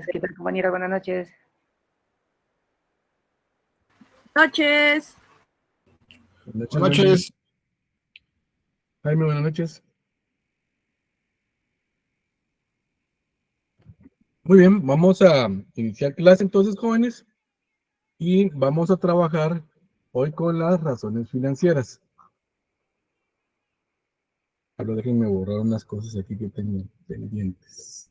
¿Qué tal, compañera? Buenas noches. Noches. Buenas noches. Jaime, buenas noches. Muy bien, vamos a iniciar clase entonces, jóvenes, y vamos a trabajar hoy con las razones financieras. Pero déjenme borrar unas cosas aquí que tengo pendientes.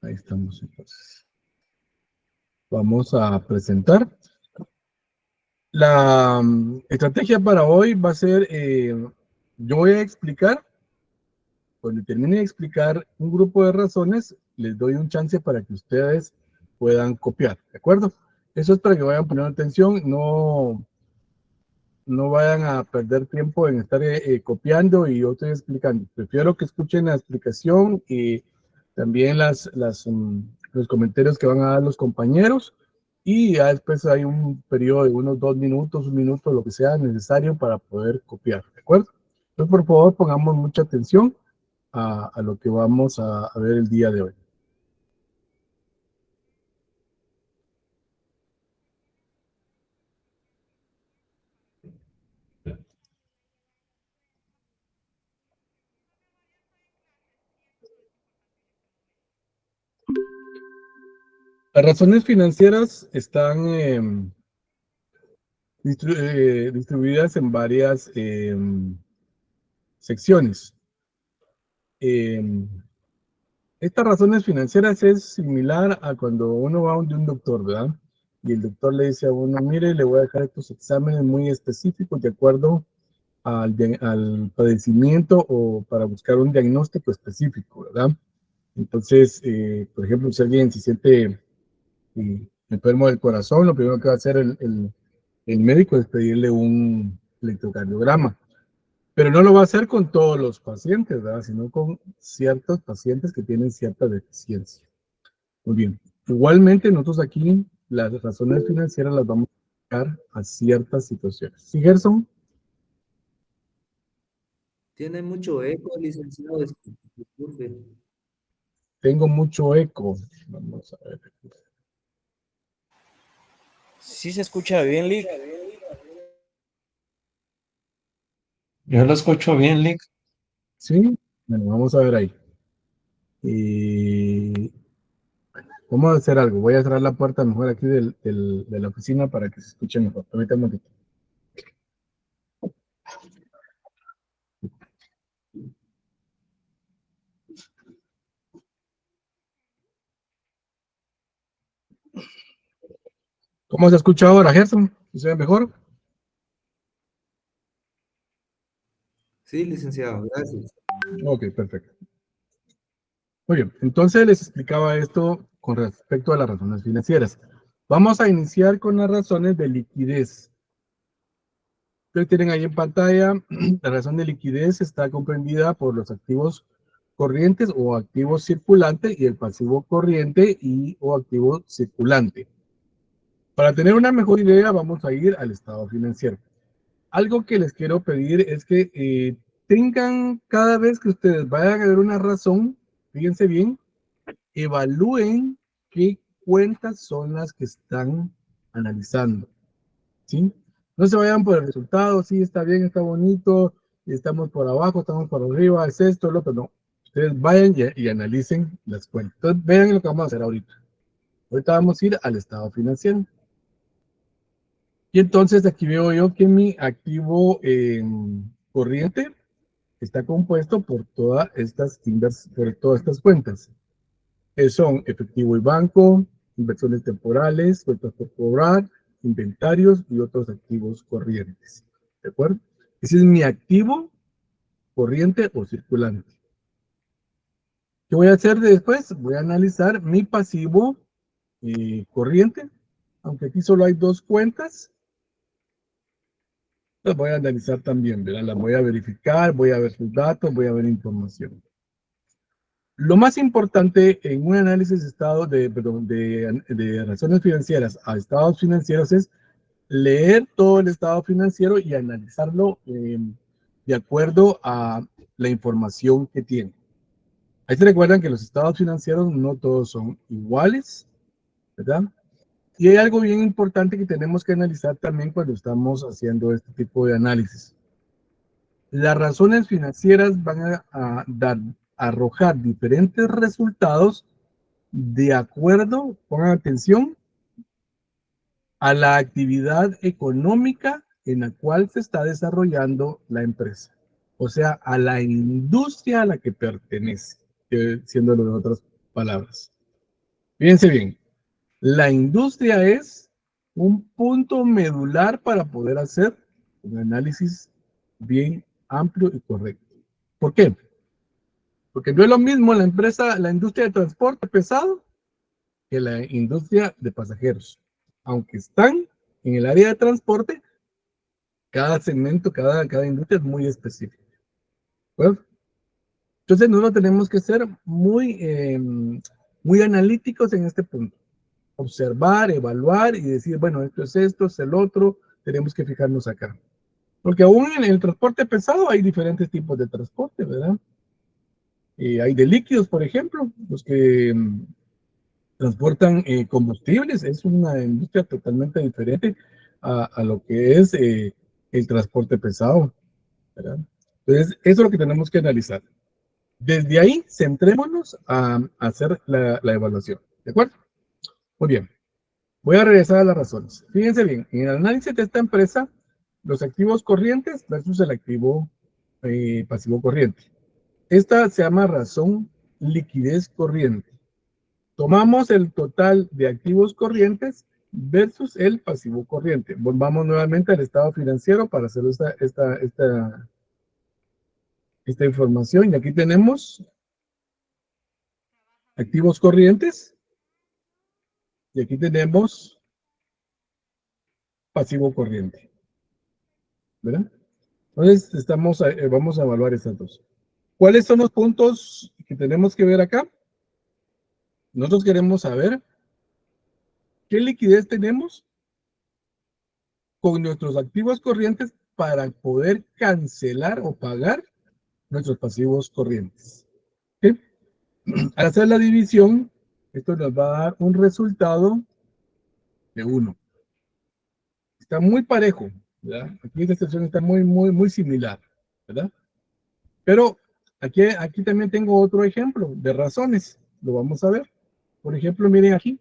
Ahí estamos entonces. Vamos a presentar. La estrategia para hoy va a ser, yo voy a explicar, cuando termine de explicar un grupo de razones, les doy un chance para que ustedes puedan copiar, ¿de acuerdo? Eso es para que vayan poniendo atención, no vayan a perder tiempo en estar copiando y yo estoy explicando. Prefiero que escuchen la explicación y también los comentarios que van a dar los compañeros, y ya después hay un periodo de unos 2 minutos, 1 minuto, lo que sea necesario para poder copiar, ¿de acuerdo? Entonces, por favor, pongamos mucha atención a lo que vamos a ver el día de hoy. Las razones financieras están distribuidas en varias secciones. Estas razones financieras es similar a cuando uno va donde un doctor, ¿verdad? Y el doctor le dice a uno, mire, le voy a dejar estos exámenes muy específicos de acuerdo al padecimiento o para buscar un diagnóstico específico, ¿verdad? Entonces, por ejemplo, si alguien se siente enfermo del corazón, lo primero que va a hacer el médico es pedirle un electrocardiograma. Pero no lo va a hacer con todos los pacientes, ¿verdad? Sino con ciertos pacientes que tienen cierta deficiencia. Muy bien. Igualmente, nosotros aquí las razones financieras las vamos a aplicar a ciertas situaciones. ¿Sí, Gerson? Tiene mucho eco, licenciado. Disculpe. Tengo mucho eco. Vamos a ver. ¿Sí se escucha bien, Lick? Yo lo escucho bien, Lick. Sí, bueno, vamos a ver ahí. Y vamos a hacer algo. Voy a cerrar la puerta mejor aquí de la oficina para que se escuche mejor. Permítanme un poquito. ¿Cómo se escucha ahora, Gerson? ¿Se ve mejor? Sí, licenciado, gracias. Ok, perfecto. Muy bien, entonces les explicaba esto con respecto a las razones financieras. Vamos a iniciar con las razones de liquidez. Ustedes tienen ahí en pantalla, la razón de liquidez está comprendida por los activos corrientes o activos circulantes y el pasivo corriente y o activo circulante. Para tener una mejor idea, vamos a ir al estado financiero. Algo que les quiero pedir es que tengan, cada vez que ustedes vayan a ver una razón, fíjense bien, evalúen qué cuentas son las que están analizando, ¿sí? No se vayan por el resultado, sí, está bien, está bonito, estamos por abajo, estamos por arriba, es esto, lo otro, no. Ustedes vayan y analicen las cuentas. Entonces, vean lo que vamos a hacer ahorita. Ahorita vamos a ir al estado financiero. Y entonces aquí veo yo que mi activo corriente está compuesto por todas estas cuentas. Son efectivo y banco, inversiones temporales, cuentas por cobrar, inventarios y otros activos corrientes. ¿De acuerdo? Ese es mi activo corriente o circulante. ¿Qué voy a hacer después? Voy a analizar mi pasivo corriente, aunque aquí solo hay 2 cuentas. Las voy a analizar también, ¿verdad? Las voy a verificar, voy a ver sus datos, voy a ver información. Lo más importante en un análisis de razones financieras a estados financieros es leer todo el estado financiero y analizarlo de acuerdo a la información que tiene. Ahí se recuerdan que los estados financieros no todos son iguales, ¿verdad? Y hay algo bien importante que tenemos que analizar también cuando estamos haciendo este tipo de análisis. Las razones financieras van a arrojar diferentes resultados de acuerdo, pongan atención, a la actividad económica en la cual se está desarrollando la empresa. O sea, a la industria a la que pertenece, siéndolo en otras palabras. Fíjense bien, la industria es un punto medular para poder hacer un análisis bien amplio y correcto. ¿Por qué? Porque no es lo mismo la industria de transporte pesado que la industria de pasajeros. Aunque están en el área de transporte, cada segmento, cada industria es muy específica. ¿Pues? Entonces nosotros tenemos que ser muy analíticos en este punto. Observar, evaluar y decir, bueno, esto es el otro, tenemos que fijarnos acá. Porque aún en el transporte pesado hay diferentes tipos de transporte, ¿verdad? Hay de líquidos, por ejemplo, los que transportan combustibles, es una industria totalmente diferente a lo que es el transporte pesado, ¿verdad? Entonces, eso es lo que tenemos que analizar. Desde ahí, centrémonos a hacer la evaluación, ¿de acuerdo? Muy bien, voy a regresar a las razones. Fíjense bien, en el análisis de esta empresa, los activos corrientes versus el activo pasivo corriente. Esta se llama razón liquidez corriente. Tomamos el total de activos corrientes versus el pasivo corriente. Volvamos nuevamente al estado financiero para hacer esta información. Y aquí tenemos activos corrientes. Y aquí tenemos pasivo corriente. ¿Verdad? Entonces, vamos a evaluar estas dos. ¿Cuáles son los puntos que tenemos que ver acá? Nosotros queremos saber qué liquidez tenemos con nuestros activos corrientes para poder cancelar o pagar nuestros pasivos corrientes. ¿Sí? Al hacer la división, esto nos va a dar un resultado de 1. Está muy parejo, ¿verdad? Aquí esta sección está muy similar, ¿verdad? Pero aquí también tengo otro ejemplo de razones. Lo vamos a ver. Por ejemplo, miren aquí.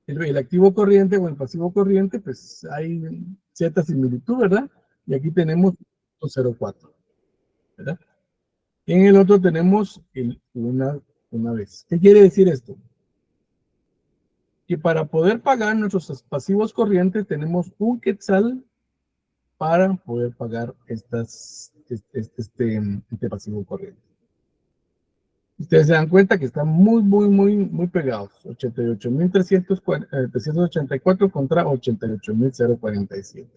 El activo corriente o el pasivo corriente, pues hay cierta similitud, ¿verdad? Y aquí tenemos 0.4, ¿verdad? En el otro tenemos una vez. ¿Qué quiere decir esto? Que para poder pagar nuestros pasivos corrientes tenemos un quetzal para poder pagar este pasivo corriente. Ustedes se dan cuenta que están muy pegados. 88.384 contra 88.047. O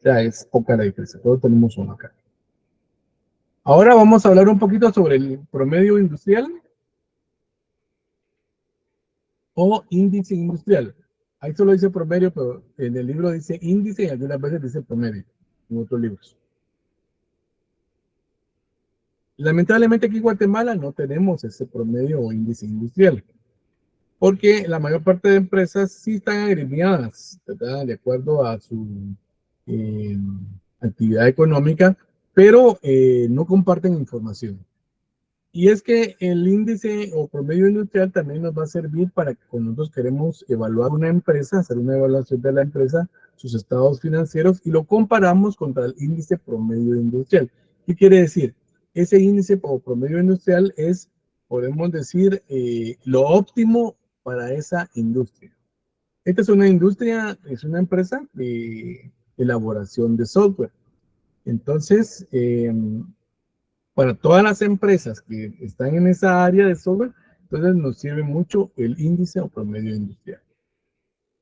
sea, es poca la diferencia. Todos tenemos uno acá. Ahora vamos a hablar un poquito sobre el promedio industrial o índice industrial. Ahí solo dice promedio, pero en el libro dice índice y algunas veces dice promedio, en otros libros. Lamentablemente aquí en Guatemala no tenemos ese promedio o índice industrial, porque la mayor parte de empresas sí están agremiadas, ¿verdad? De acuerdo a su actividad económica, pero no comparten información. Y es que el índice o promedio industrial también nos va a servir para que cuando nosotros queremos evaluar una empresa, hacer una evaluación de la empresa, sus estados financieros, y lo comparamos contra el índice promedio industrial. ¿Qué quiere decir? Ese índice o promedio industrial es, podemos decir, lo óptimo para esa industria. Esta es una industria, es una empresa de elaboración de software. Entonces, para todas las empresas que están en esa área de software, entonces nos sirve mucho el índice o promedio industrial.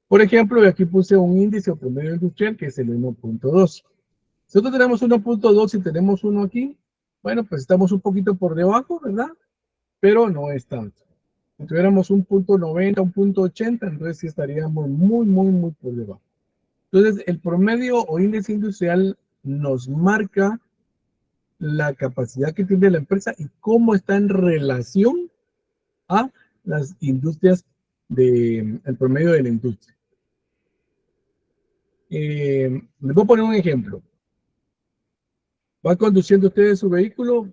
Por ejemplo, aquí puse un índice o promedio industrial que es el 1.2. Si nosotros tenemos 1.2 y tenemos uno aquí, bueno, pues estamos un poquito por debajo, ¿verdad? Pero no es tanto. Si tuviéramos un punto 90, un punto 80, entonces sí estaríamos muy por debajo. Entonces, el promedio o índice industrial nos marca la capacidad que tiene la empresa y cómo está en relación a las industrias el promedio de la industria. Les voy a poner un ejemplo. Va conduciendo usted su vehículo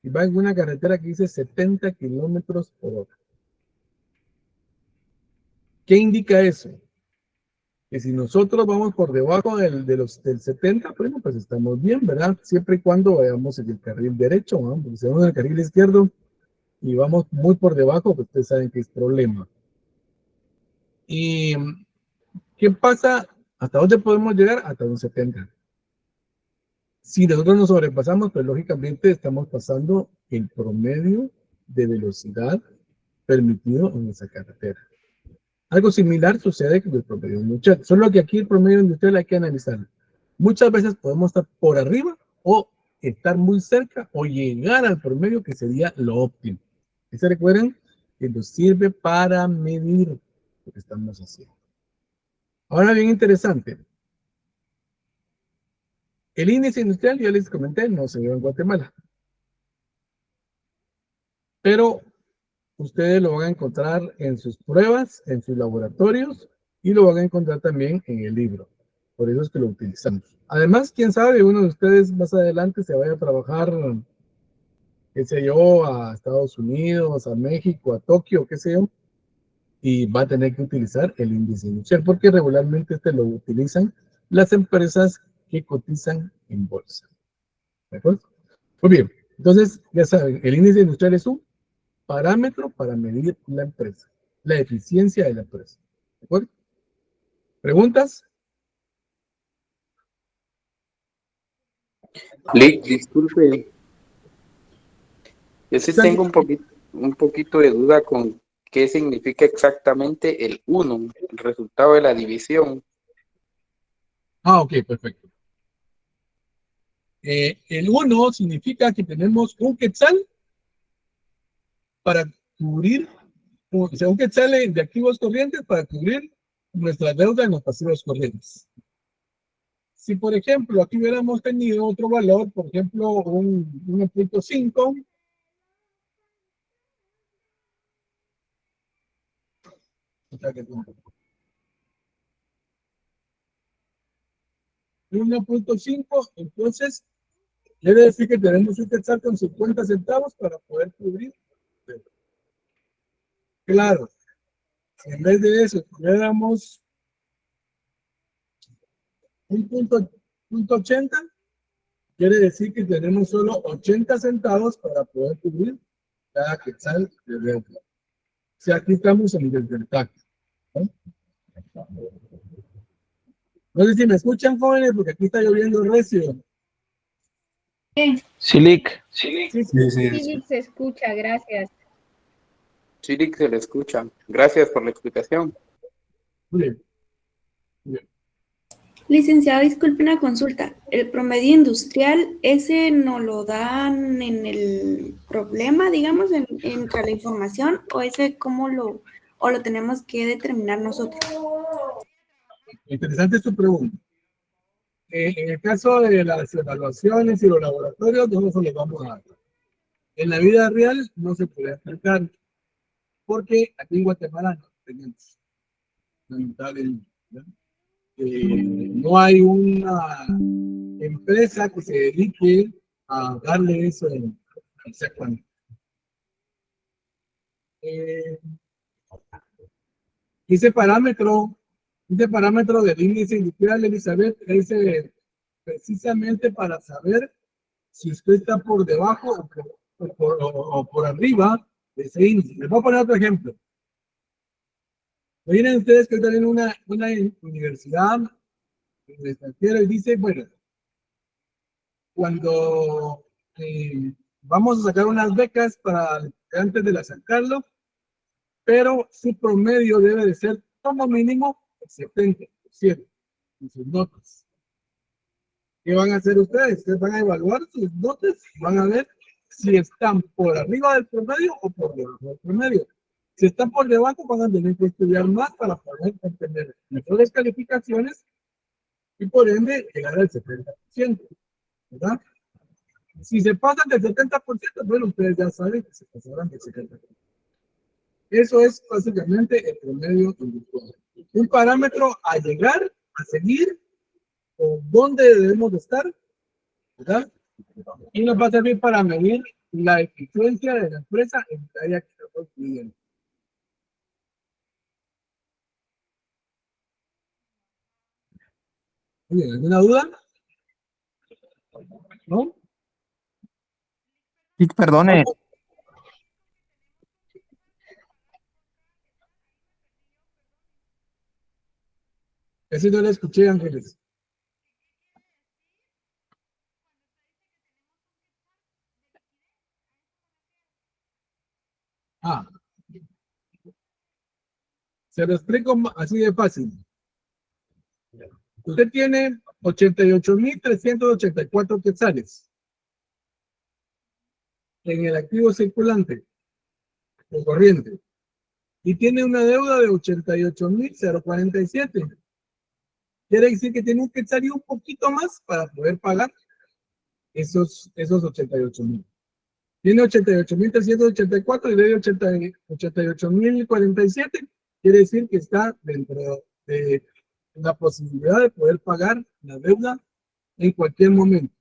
y va en una carretera que dice 70 kilómetros por hora. ¿Qué indica eso? Que si nosotros vamos por debajo del 70, bueno, pues estamos bien, ¿verdad? Siempre y cuando vayamos en el carril derecho, ¿no? Porque si vamos en el carril izquierdo y vamos muy por debajo, pues ustedes saben que es problema. ¿Y qué pasa? ¿Hasta dónde podemos llegar? Hasta un 70. Si nosotros nos sobrepasamos, pues lógicamente estamos pasando el promedio de velocidad permitido en esa carretera. Algo similar sucede con el promedio industrial, solo que aquí el promedio industrial hay que analizar. Muchas veces podemos estar por arriba o estar muy cerca o llegar al promedio, que sería lo óptimo. ¿Y se recuerdan? Que nos sirve para medir lo que estamos haciendo. Ahora bien interesante. El índice industrial, ya les comenté, no se ve en Guatemala. Pero ustedes lo van a encontrar en sus pruebas, en sus laboratorios, y lo van a encontrar también en el libro. Por eso es que lo utilizamos. Además, quién sabe, uno de ustedes más adelante se vaya a trabajar, qué sé yo, a Estados Unidos, a México, a Tokio, qué sé yo, y va a tener que utilizar el índice industrial, porque regularmente lo utilizan las empresas que cotizan en bolsa. ¿De acuerdo? Muy bien, entonces, ya saben, el índice industrial es un parámetro para medir la empresa, la eficiencia de la empresa. ¿De acuerdo? ¿Preguntas? Lick, disculpe, yo sí Santi. tengo un poquito de duda con qué significa exactamente el 1, el resultado de la división. Ok, perfecto. El 1 significa que tenemos un quetzal para cubrir, o sea, un quetzal de activos corrientes para cubrir nuestra deuda en los pasivos corrientes. Si, por ejemplo, aquí hubiéramos tenido otro valor, por ejemplo, un 1.5, 1.5, entonces quiere decir que tenemos un quetzal con 50 centavos para poder cubrir. Claro, si en vez de eso tuviéramos un punto 80, quiere decir que tenemos solo 80 centavos para poder cubrir cada quetzal de deuda. Si aquí estamos en el desventaja, ¿no? No sé si me escuchan, jóvenes, porque aquí está lloviendo recio. Sí, Lick. Sí, Sí, Sí, se escucha, gracias. Sí, Lick, se le escucha. Gracias por la explicación. muy bien. Muy bien. Licenciado, disculpe una consulta. ¿El promedio industrial, ese nos lo dan en el problema, digamos, entre la información, o ese cómo lo tenemos que determinar nosotros? Interesante tu pregunta. En el caso de las evaluaciones y los laboratorios, nosotros les vamos a dar. En la vida real no se puede aplicar, porque aquí en Guatemala no tenemos, lamentablemente, ¿no? No hay una empresa que se dedique a darle eso exactamente. Ese parámetro del índice industrial, Elizabeth, es precisamente para saber si usted está por debajo o por arriba de ese índice. Les voy a poner otro ejemplo. Miren ustedes que están en una universidad en el extranjero y dice, bueno, cuando vamos a sacar unas becas para antes de la sacarlo, pero su promedio debe de ser como mínimo el 70% en sus notas. ¿Qué van a hacer ustedes? Ustedes van a evaluar sus notas y van a ver si están por arriba del promedio o por debajo del promedio. Si están por debajo, van a tener que estudiar más para poder obtener mejores calificaciones y por ende llegar al 70%, ¿verdad? Si se pasan del 70%, bueno, ustedes ya saben que se pasarán del 70%. Eso es básicamente el promedio industrial. Un parámetro a llegar, a seguir, o dónde debemos de estar, ¿verdad? Y nos va a servir para medir la eficiencia de la empresa en el área que estamos viviendo. Bien, ¿alguna duda? ¿No? Sí, perdone, Ese no lo escuché, Ángeles. Ah, se lo explico así de fácil. Usted tiene 88.384 quetzales en el activo circulante o corriente y tiene una deuda de 88.047. Quiere decir que tiene un quetzal y un poquito más para poder pagar esos 88.000. Tiene 88.384 y debe 88.047. Quiere decir que está dentro de la posibilidad de poder pagar la deuda en cualquier momento.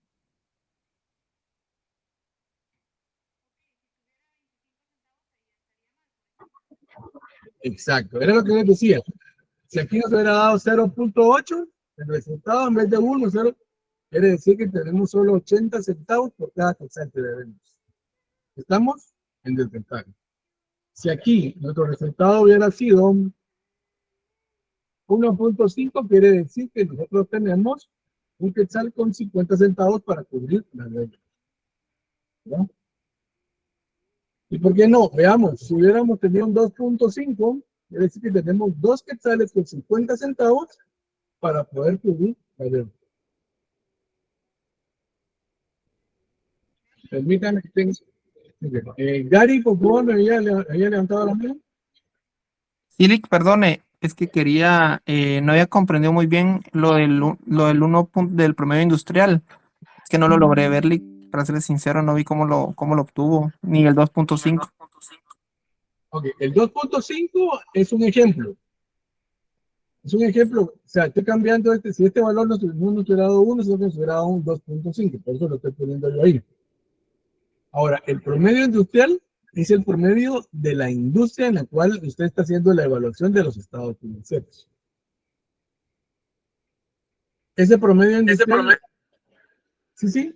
Exacto, era lo que les decía. Si aquí nos hubiera dado 0.8, el resultado en vez de 1, 0, quiere decir que tenemos solo 80 centavos por cada quetzal que debemos. Estamos en desventaja. Si aquí nuestro resultado hubiera sido 1.5, quiere decir que nosotros tenemos un quetzal con 50 centavos para cubrir la deuda. ¿Verdad? ¿Y por qué no? Veamos, si hubiéramos tenido un 2.5, quiere decir que tenemos 2 quetzales con 50 centavos para poder cubrir la deuda. Permítanme que tenga... Gary, por favor, me había levantado la mano. sí, Lick, perdone, es que quería, no había comprendido muy bien lo del 1 del promedio industrial. Es que no lo logré ver, Lick, para ser sincero, no vi cómo lo obtuvo, ni el 2.5. Ok, el 2.5 es un ejemplo. Es un ejemplo, o sea, estoy cambiando si este valor no nos hubiera dado 1, sino que nos hubiera dado un 2.5, por eso lo estoy poniendo yo ahí. Ahora, el promedio industrial es el promedio de la industria en la cual usted está haciendo la evaluación de los estados financieros. Ese promedio industrial... Sí, sí.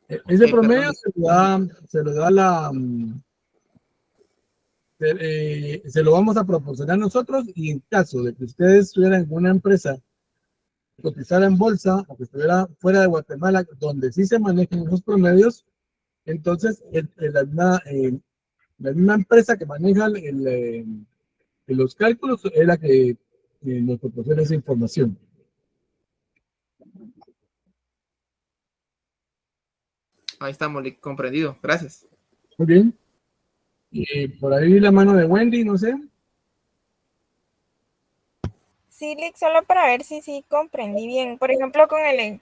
Ese promedio se lo da la... se lo vamos a proporcionar nosotros y en caso de que ustedes estuvieran en una empresa cotizara en bolsa o que estuviera fuera de Guatemala, donde sí se manejan esos promedios, entonces la misma empresa que maneja los cálculos es la que nos proporciona esa información. Ahí estamos, Lick, comprendido, gracias. Muy bien. Y por ahí la mano de Wendy, no sé. Sí, Lick, solo para ver si sí comprendí bien. Por ejemplo, con el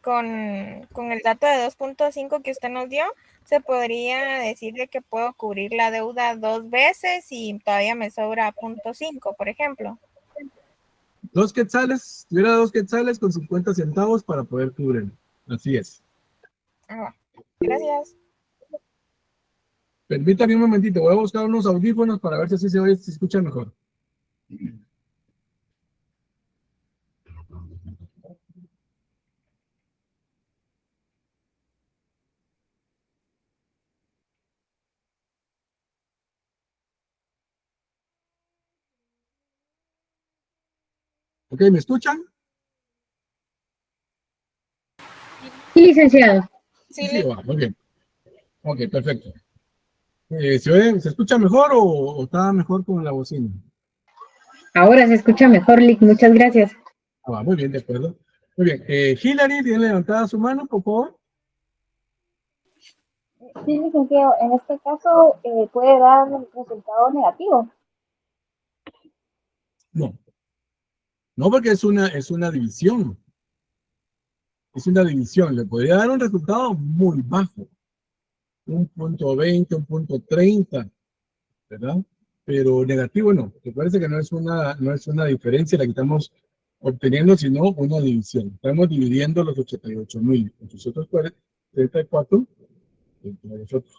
dato de 2.5 que usted nos dio, se podría decir de que puedo cubrir la deuda 2 veces y todavía me sobra 0.5, por ejemplo. 2 quetzales, tuviera 2 quetzales con 50 centavos para poder cubrir. Así es. Gracias. Permítame un momentito, voy a buscar unos audífonos para ver si así se oye, si se escucha mejor. Ok, ¿me escuchan? Sí, licenciado. Sí, va, muy bien. Ok, perfecto. ¿Se escucha mejor o está mejor con la bocina? Ahora se escucha mejor, Lick. Muchas gracias. Va, muy bien, de acuerdo. Muy bien. Hillary, tiene levantada su mano, por favor. Sí, licenciado, en este caso puede dar un resultado negativo. No, no porque es una división. Es una división. Le podría dar un resultado muy bajo. 1.20, 1.30, ¿verdad? Pero negativo no. Me parece que no es una diferencia la que estamos obteniendo, sino una división. Estamos dividiendo los 88.834 entre nosotros.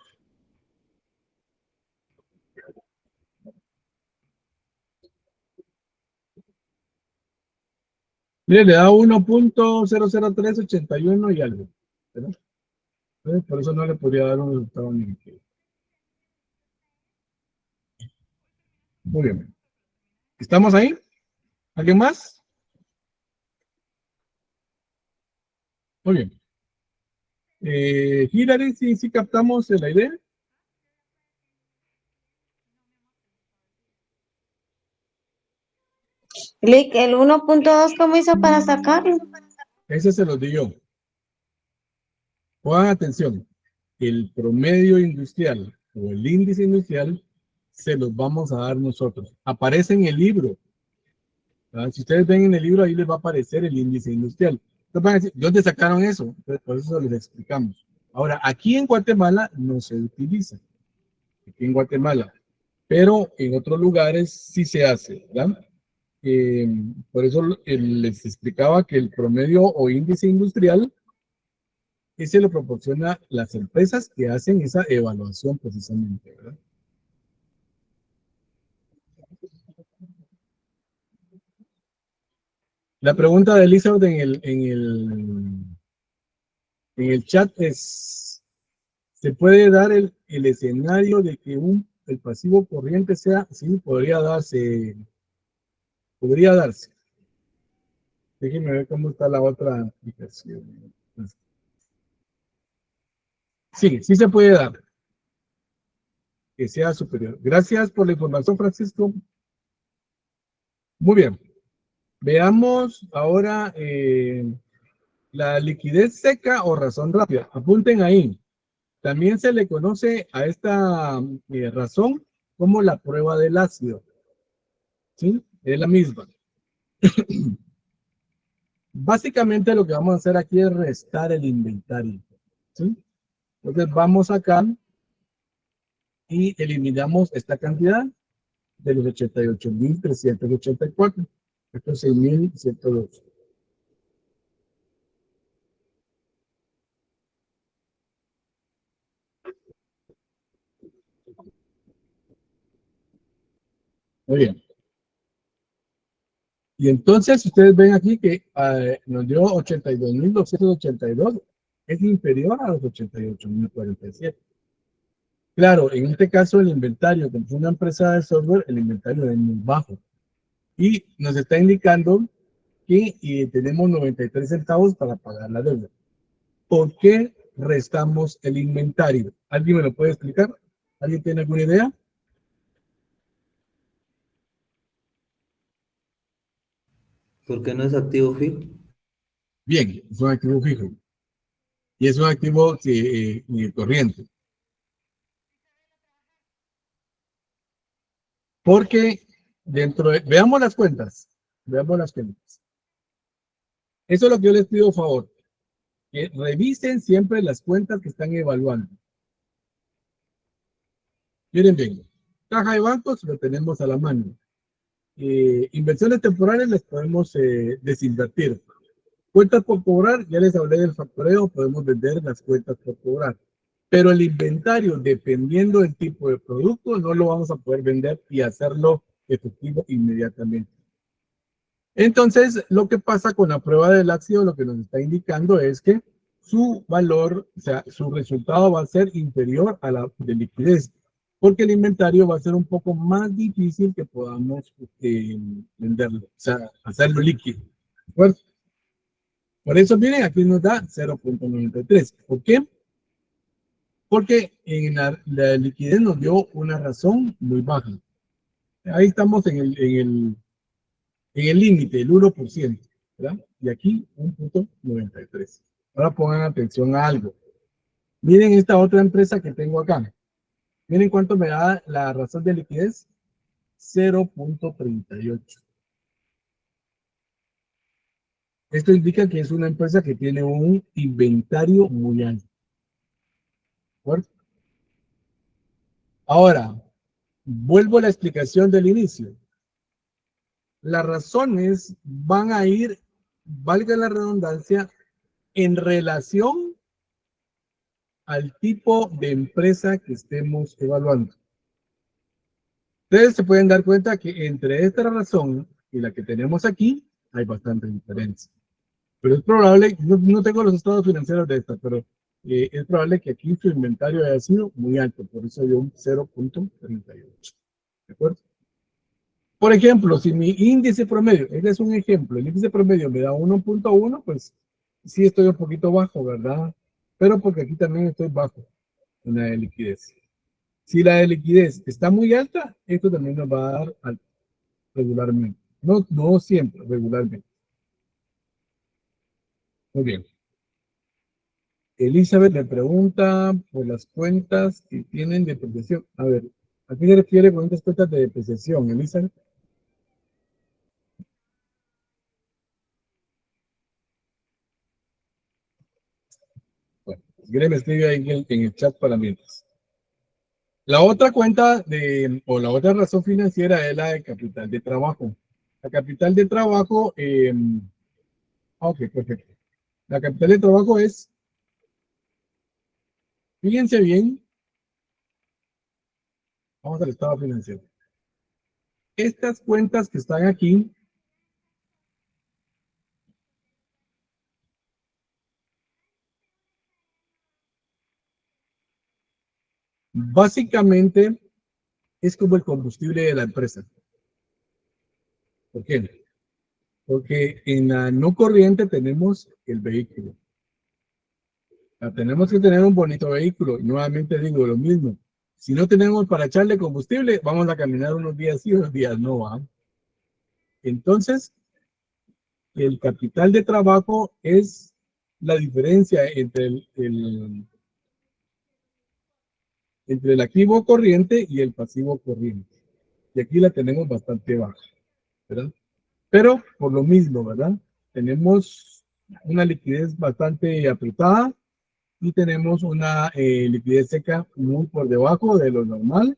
Mire, le da 1.00381 y algo, ¿verdad? Entonces, por eso no le podría dar un resultado negativo. Muy bien. ¿Estamos ahí? ¿Alguien más? Muy bien. Hilary, sí captamos la idea. Lick, el 1.2, ¿cómo hizo para sacarlo? Ese se los di yo. Pongan atención. El promedio industrial o el índice industrial se los vamos a dar nosotros. Aparece en el libro. ¿Verdad? Si ustedes ven en el libro, ahí les va a aparecer el índice industrial. Entonces van a decir, ¿dónde sacaron eso? Entonces, por eso les explicamos. Ahora, aquí en Guatemala no se utiliza. Aquí en Guatemala. Pero en otros lugares sí se hace, ¿verdad? Por eso les explicaba que el promedio o índice industrial ese lo proporciona las empresas que hacen esa evaluación precisamente, ¿verdad? La pregunta de Elizabeth en el chat es, ¿se puede dar el escenario de que el pasivo corriente sea? Sí, podría darse. Podría darse. Déjenme ver cómo está la otra aplicación. Sí, sí se puede dar. Que sea superior. Gracias por la información, Francisco. Muy bien. Veamos ahora la liquidez seca o razón rápida. Apunten ahí. También se le conoce a esta razón como la prueba del ácido. ¿Sí? Es la misma. Básicamente lo que vamos a hacer aquí es restar el inventario. ¿Sí? Entonces vamos acá y eliminamos esta cantidad de los 88.384. Esto es 6.102. Muy bien. Y entonces ustedes ven aquí que nos dio 82.282. Es inferior a los 88.047. Claro, en este caso el inventario, como es una empresa de software, el inventario es muy bajo. Y nos está indicando que tenemos 93 centavos para pagar la deuda. ¿Por qué restamos el inventario? ¿Alguien me lo puede explicar? ¿Alguien tiene alguna idea? Porque no es activo fijo. Bien, es un activo fijo. Y es un activo corriente. Porque veamos las cuentas. Veamos las cuentas. Eso es lo que yo les pido, por favor. Que revisen siempre las cuentas que están evaluando. Miren bien. Caja de bancos lo tenemos a la mano. Inversiones temporales les podemos desinvertir. Cuentas por cobrar, ya les hablé del factoreo, podemos vender las cuentas por cobrar. Pero el inventario, dependiendo del tipo de producto, no lo vamos a poder vender y hacerlo efectivo inmediatamente. Entonces, lo que pasa con la prueba del ácido, lo que nos está indicando es que su valor, o sea, su resultado va a ser inferior a la de liquidez, porque el inventario va a ser un poco más difícil que podamos venderlo, o sea, hacerlo líquido. ¿De acuerdo? Por eso, miren, aquí nos da 0.93. ¿Por qué? Porque en la liquidez nos dio una razón muy baja. Ahí estamos en el límite, el 1%, ¿verdad? Y aquí 1.93. Ahora pongan atención a algo. Miren esta otra empresa que tengo acá. Miren cuánto me da la razón de liquidez. 0.38. Esto indica que es una empresa que tiene un inventario muy alto. ¿De acuerdo? Ahora, vuelvo a la explicación del inicio. Las razones van a ir, valga la redundancia, en relación al tipo de empresa que estemos evaluando. Ustedes se pueden dar cuenta que entre esta razón y la que tenemos aquí hay bastante diferencia. Pero es probable, no tengo los estados financieros de esta, pero es probable que aquí su inventario haya sido muy alto, por eso dio un 0.38. ¿De acuerdo? Por ejemplo, si mi índice promedio, este es un ejemplo, el índice promedio me da 1.1, pues sí estoy un poquito bajo, ¿verdad? Pero porque aquí también estoy bajo en la de liquidez. Si la de liquidez está muy alta, esto también nos va a dar alto, regularmente. No, no siempre, regularmente. Muy bien. Elizabeth le pregunta por las cuentas que tienen depreciación. A ver, ¿a qué se refiere con estas cuentas de depreciación, Elizabeth? Bueno, si quiere me escribe ahí en el chat para mientras. La otra cuenta o la otra razón financiera es la de capital de trabajo. La capital de trabajo, ok, perfecto. La capital de trabajo es, fíjense bien, vamos al estado financiero. Estas cuentas que están aquí, básicamente es como el combustible de la empresa. ¿Por qué? Porque en la no corriente tenemos el vehículo. Tenemos que tener un bonito vehículo. Y nuevamente digo lo mismo. Si no tenemos para echarle combustible, vamos a caminar unos días sí, unos días no. ¿Va? Entonces, el capital de trabajo es la diferencia entre el activo corriente y el pasivo corriente. Y aquí la tenemos bastante baja, ¿verdad? Pero por lo mismo, ¿verdad? Tenemos una liquidez bastante apretada y tenemos una liquidez seca muy por debajo de lo normal.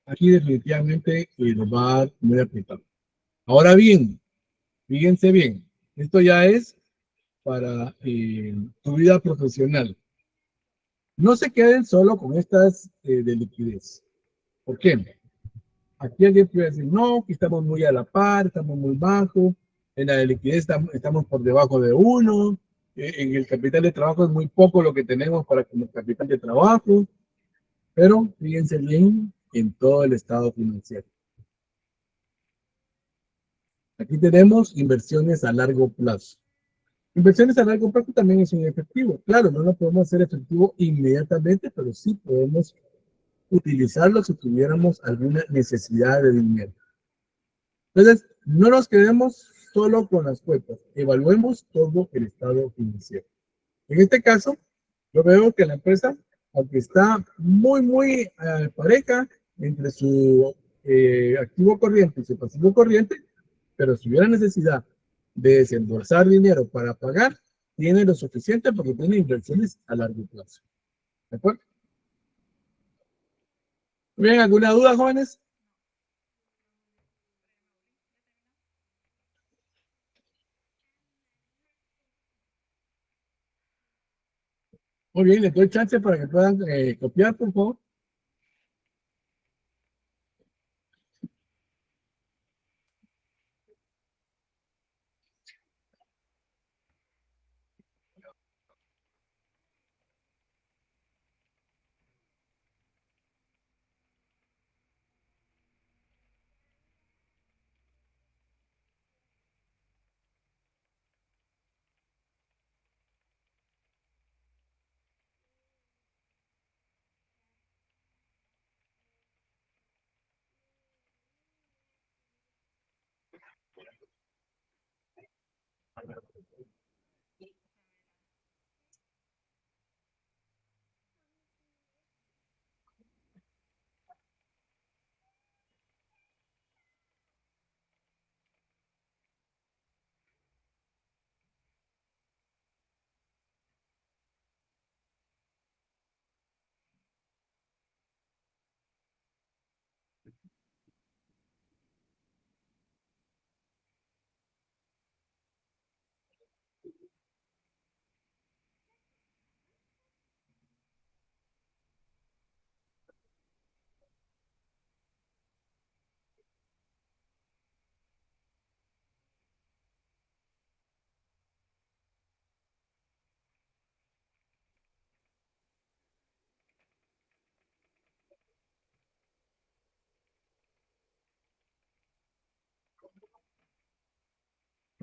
Aquí definitivamente nos va a dar muy apretado. Ahora bien, fíjense bien, esto ya es para tu vida profesional. No se queden solo con estas de liquidez. ¿Por qué? Aquí alguien puede decir, no, que estamos muy a la par, estamos muy bajo, en la de liquidez estamos por debajo de 1, en el capital de trabajo es muy poco lo que tenemos para como capital de trabajo, pero fíjense bien en todo el estado financiero. Aquí tenemos inversiones a largo plazo. Inversiones a largo plazo también es un efectivo. Claro, no lo podemos hacer efectivo inmediatamente, pero sí podemos utilizarlo si tuviéramos alguna necesidad de dinero. Entonces, no nos quedemos solo con las cuentas, evaluemos todo el estado financiero. En este caso, yo veo que la empresa, aunque está muy pareja entre su activo corriente y su pasivo corriente, pero si hubiera necesidad de desembolsar dinero para pagar, tiene lo suficiente porque tiene inversiones a largo plazo. ¿De acuerdo? ¿Bien? ¿Alguna duda, jóvenes? Muy bien, les doy chance para que puedan copiar, por favor.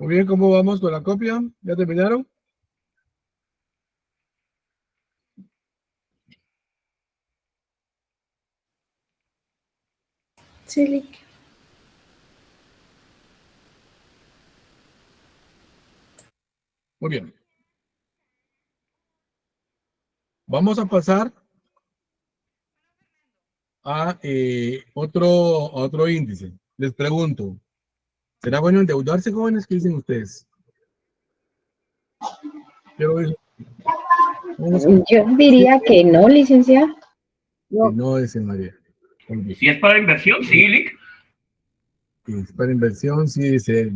Muy bien, ¿cómo vamos con la copia? ¿Ya terminaron? Sí, Lick. Muy bien. Vamos a pasar a otro índice. Les pregunto, ¿será bueno endeudarse, jóvenes? ¿Qué dicen ustedes? Quiero ver. Yo diría que no, licenciada. Que no, dice María. Muy bien. Si es para inversión, sí, Lick. Si es para inversión, sí, dice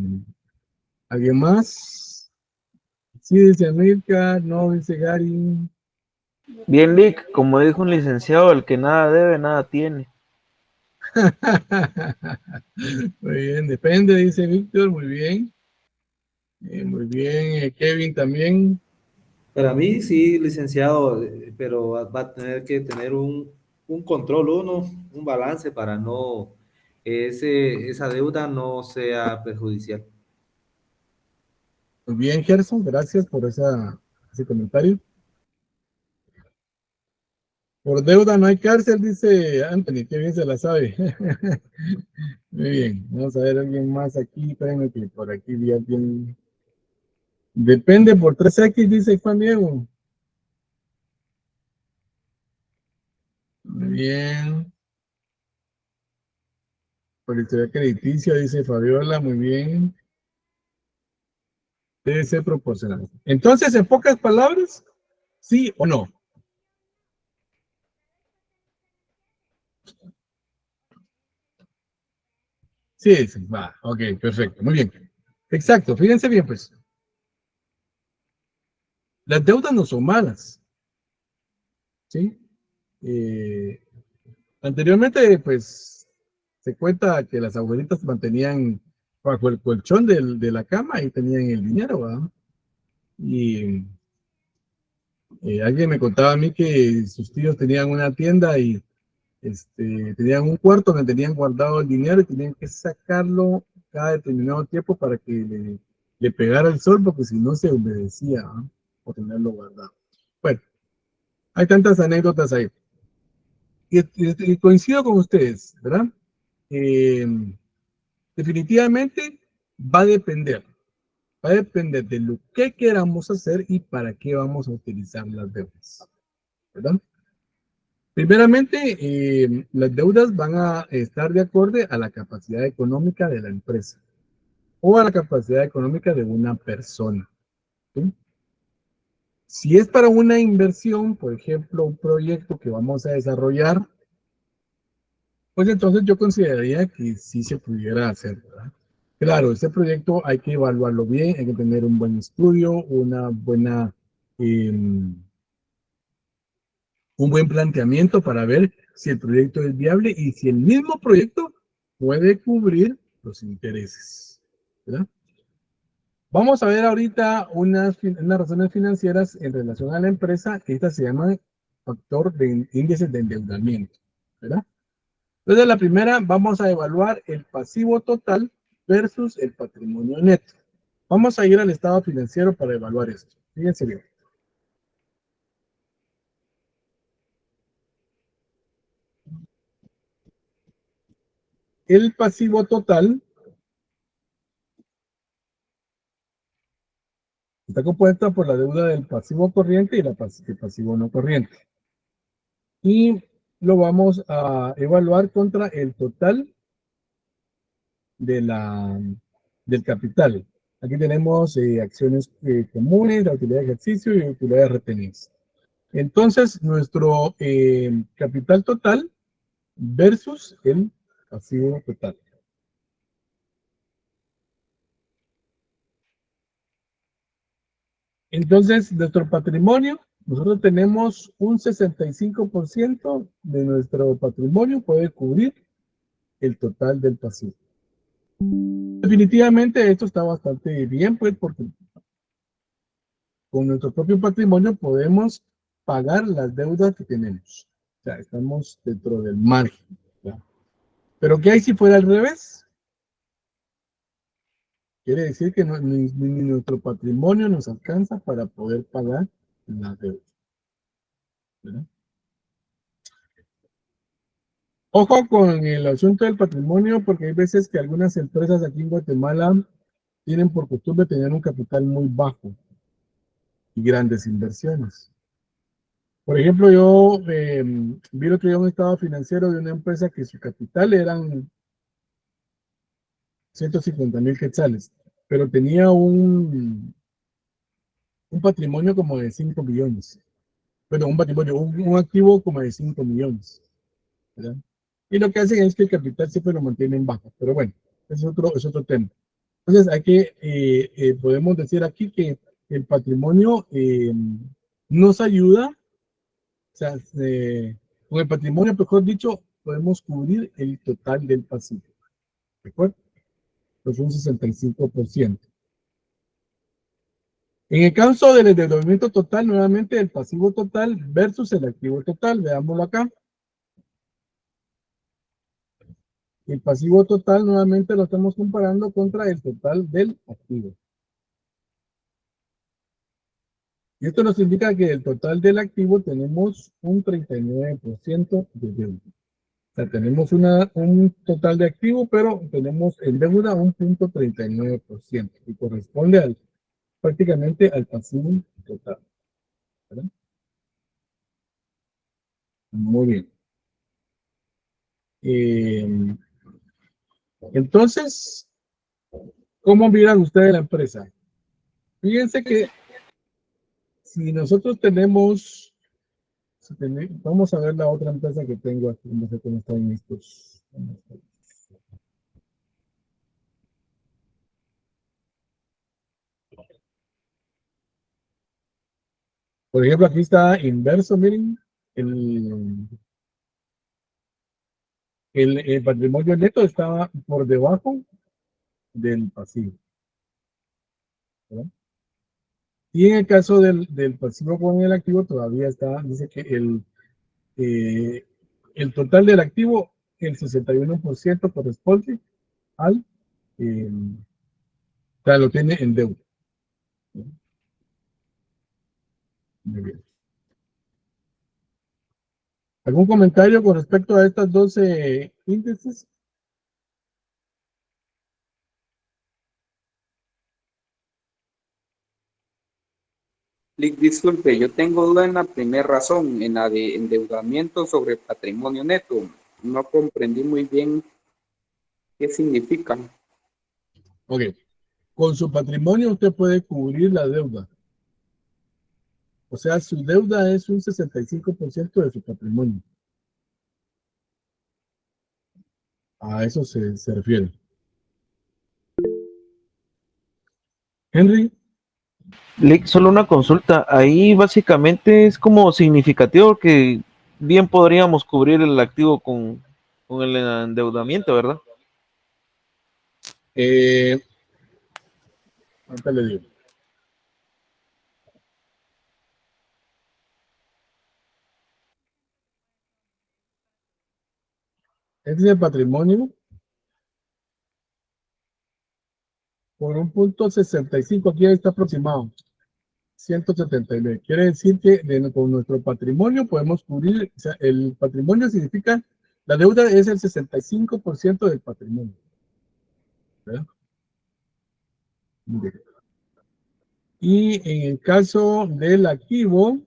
alguien más. Sí, dice América, no, dice Gary. Bien, Lick, como dijo un licenciado, el que nada debe, nada tiene. Muy bien, depende, dice Víctor, muy bien. Muy bien, Kevin también. Para mí sí, licenciado, pero va a tener que tener un control uno, un balance para no esa deuda no sea perjudicial. Muy bien, Gerson, gracias por ese comentario. Por deuda no hay cárcel, dice Anthony, qué bien se la sabe. Muy bien, vamos a ver a alguien más aquí, espérenme que por aquí vi a alguien. Depende por 3X, dice Juan Diego. Muy bien. Por historia crediticia, dice Fabiola, muy bien. Debe ser proporcional. Entonces, en pocas palabras, ¿sí o no? Sí, sí, va, ok, perfecto, muy bien. Exacto, fíjense bien, pues. Las deudas no son malas, ¿sí? Anteriormente, pues, se cuenta que las abuelitas mantenían bajo el colchón de la cama y tenían el dinero, ¿verdad? Y alguien me contaba a mí que sus tíos tenían una tienda y tenían un cuarto donde tenían guardado el dinero y tenían que sacarlo cada determinado tiempo para que le pegara el sol, porque si no se humedecía, ¿ah? Por tenerlo guardado. Bueno, hay tantas anécdotas ahí. Y coincido con ustedes, ¿verdad? Eh, definitivamente va a depender. Va a depender de lo que queramos hacer y para qué vamos a utilizar las deudas, ¿verdad? Primeramente, las deudas van a estar de acuerdo a la capacidad económica de la empresa o a la capacidad económica de una persona, ¿sí? Si es para una inversión, por ejemplo, un proyecto que vamos a desarrollar, pues entonces yo consideraría que sí se pudiera hacer, ¿verdad? Claro, este proyecto hay que evaluarlo bien, hay que tener un buen estudio, un buen planteamiento para ver si el proyecto es viable y si el mismo proyecto puede cubrir los intereses, ¿verdad? Vamos a ver ahorita unas razones financieras en relación a la empresa. Esta se llama factor de índices de endeudamiento, ¿verdad? Entonces, la primera, vamos a evaluar el pasivo total versus el patrimonio neto. Vamos a ir al estado financiero para evaluar esto. Fíjense bien. El pasivo total está compuesta por la deuda del pasivo corriente y el pasivo no corriente. Y lo vamos a evaluar contra el total del capital. Aquí tenemos acciones comunes, la utilidad de ejercicio y la utilidad de retenidas. Entonces, nuestro capital total versus el pasivo total. Entonces, nuestro patrimonio, nosotros tenemos un 65% de nuestro patrimonio puede cubrir el total del pasivo. Definitivamente esto está bastante bien, pues, porque con nuestro propio patrimonio podemos pagar las deudas que tenemos. O sea, estamos dentro del margen, ¿ya? Pero ¿qué hay si fuera al revés? Quiere decir que ni nuestro patrimonio nos alcanza para poder pagar la deuda. ¿Verdad? Ojo con el asunto del patrimonio, porque hay veces que algunas empresas aquí en Guatemala tienen por costumbre tener un capital muy bajo y grandes inversiones. Por ejemplo, yo vi el otro día un estado financiero de una empresa que su capital eran 150,000 quetzales, pero tenía un patrimonio como de 5 millones. Bueno, un patrimonio, un activo como de 5 millones. ¿Verdad? Y lo que hacen es que el capital siempre lo mantienen bajo. Pero bueno, es otro tema. Entonces, podemos decir aquí que el patrimonio nos ayuda, o sea, con el patrimonio, mejor dicho, podemos cubrir el total del pasivo. ¿De acuerdo? Pues un 65%. En el caso del endeudamiento total, nuevamente el pasivo total versus el activo total. Veámoslo acá. El pasivo total nuevamente lo estamos comparando contra el total del activo. Y esto nos indica que el total del activo tenemos un 39% de deuda. O sea, tenemos un total de activo, pero tenemos en deuda un 0.39%, que corresponde prácticamente al pasivo total. ¿Verdad? Muy bien. Entonces, ¿cómo miran ustedes la empresa? Fíjense que si nosotros tenemos, vamos a ver la otra empresa que tengo aquí, no sé cómo están estos. Por ejemplo, aquí está inverso, miren, el patrimonio neto estaba por debajo del pasivo. ¿Verdad? Y en el caso del pasivo con el activo todavía está, dice que el total del activo, el 61% corresponde al, o sea, lo tiene en deuda. Muy bien. ¿Algún comentario con respecto a estas 12 índices? Disculpe, yo tengo duda en la primera razón, en la de endeudamiento sobre patrimonio neto. No comprendí muy bien qué significa. Ok. Con su patrimonio usted puede cubrir la deuda. O sea, su deuda es un 65% de su patrimonio. A eso se refiere. Henry. Solo una consulta. Ahí básicamente es como significativo que bien podríamos cubrir el activo con el endeudamiento, ¿verdad? Ahorita le digo. Este es el patrimonio por un punto 65, aquí está aproximado, 179. Quiere decir que con nuestro patrimonio podemos cubrir, o sea, el patrimonio significa, la deuda es el 65% del patrimonio. ¿Verdad? Bien. Y en el caso del activo,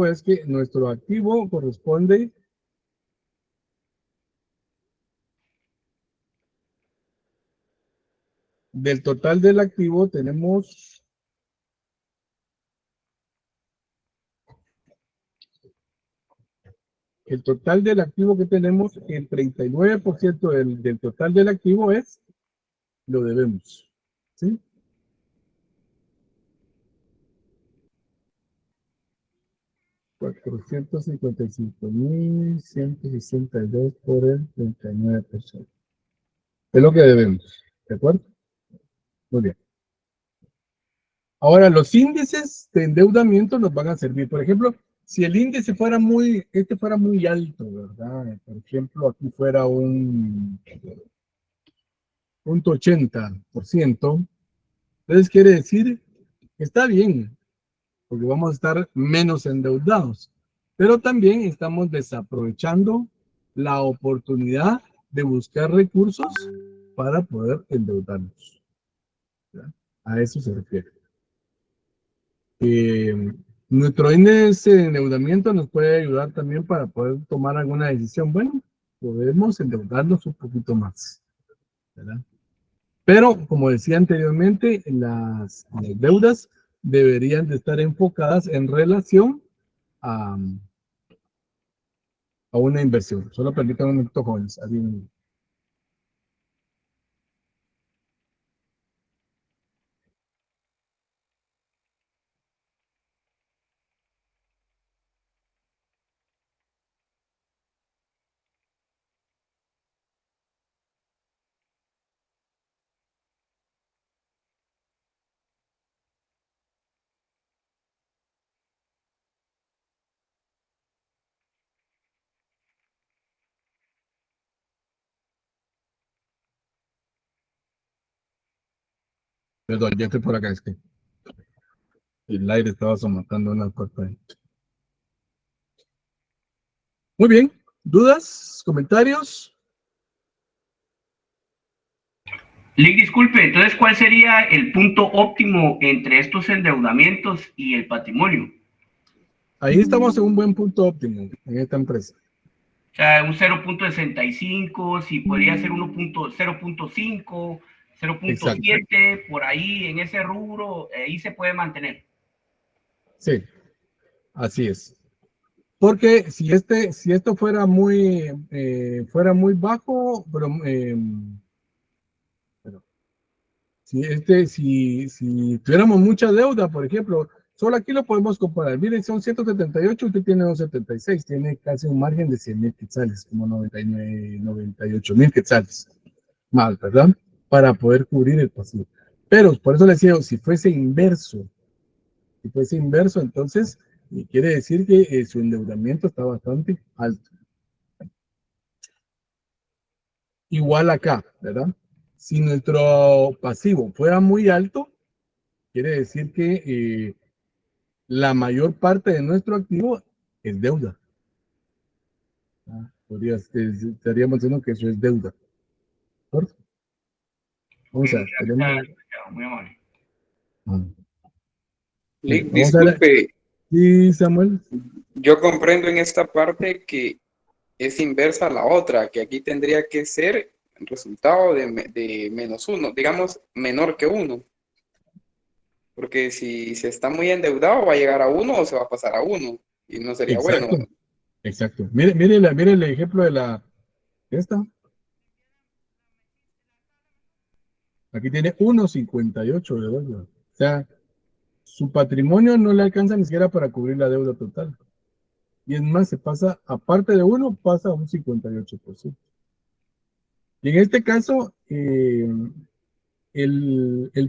es que nuestro activo corresponde del total del activo tenemos el total del activo que tenemos, el 39% del total del activo lo debemos. ¿Sí? $455,162 por el 39%. Es lo que debemos. ¿De acuerdo? Muy bien. Ahora, los índices de endeudamiento nos van a servir. Por ejemplo, si el índice fuera muy, fuera muy alto, ¿verdad? Por ejemplo, aquí fuera un 0.80%, entonces quiere decir que está bien, porque vamos a estar menos endeudados, pero también estamos desaprovechando la oportunidad de buscar recursos para poder endeudarnos, ¿verdad? A eso se refiere. Nuestro índice de endeudamiento nos puede ayudar también para poder tomar alguna decisión. Bueno, podemos endeudarnos un poquito más, ¿verdad? Pero, como decía anteriormente, las deudas deberían de estar enfocadas en relación a, a una inversión. Solo permítanme un momento, jóvenes. Perdón, ya estoy por acá, es que el aire estaba somatando una puerta ahí. Muy bien. ¿Dudas? ¿Comentarios? Lick, disculpe, entonces, ¿cuál sería el punto óptimo entre estos endeudamientos y el patrimonio? Ahí estamos en un buen punto óptimo en esta empresa. O sea, un 0.65, si podría ser 0.5, Exacto. 0.7, por ahí en ese rubro, ahí se puede mantener. Sí, así es. Porque si esto fuera muy bajo, pero si tuviéramos mucha deuda, por ejemplo, solo aquí lo podemos comparar. Miren, son 178, usted tiene 276, tiene casi un margen de 100,000 quetzales, como 99, 98,000 quetzales, más, ¿verdad? Para poder cubrir el pasivo. Pero por eso les decía, si fuese inverso, entonces quiere decir que su endeudamiento está bastante alto. Igual acá, ¿verdad? Si nuestro pasivo fuera muy alto, quiere decir que la mayor parte de nuestro activo es deuda. Estaríamos diciendo que eso es deuda. ¿Cierto? Vamos a ver. Muy amable. Lick, Vamos a ver. disculpe, Sí, Samuel. yo comprendo en esta parte que es inversa a la otra, que aquí tendría que ser el resultado de -1, digamos, menor que 1. Porque si se está muy endeudado, va a llegar a 1 o se va a pasar a 1. Y no sería bueno. Exacto. Exacto. Mire el ejemplo de esta. Aquí tiene 1.58 de deuda. O sea, su patrimonio no le alcanza ni siquiera para cubrir la deuda total. Y es más, se pasa, aparte de 1, pasa a un 58%. Y en este caso, el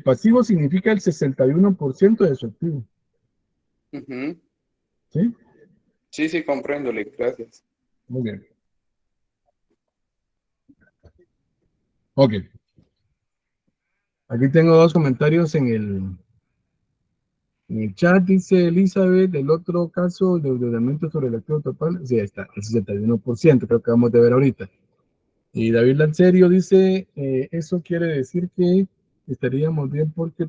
pasivo significa el 61% de su activo. Ujú. ¿Sí? Sí, sí, comprendo, Lick, gracias. Muy bien. Ok. Aquí tengo dos comentarios en el chat. Dice Elizabeth, el otro caso de endeudamiento sobre el activo total. Sí, ahí está, el 61%, creo que vamos a ver ahorita. Y David Lancerio dice, eso quiere decir que estaríamos bien porque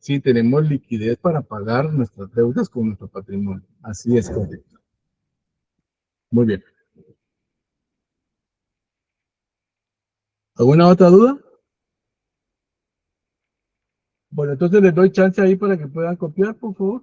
sí, tenemos liquidez para pagar nuestras deudas con nuestro patrimonio. Así es, correcto. Muy bien. ¿Alguna otra duda? Bueno, entonces les doy chance ahí para que puedan copiar, por favor.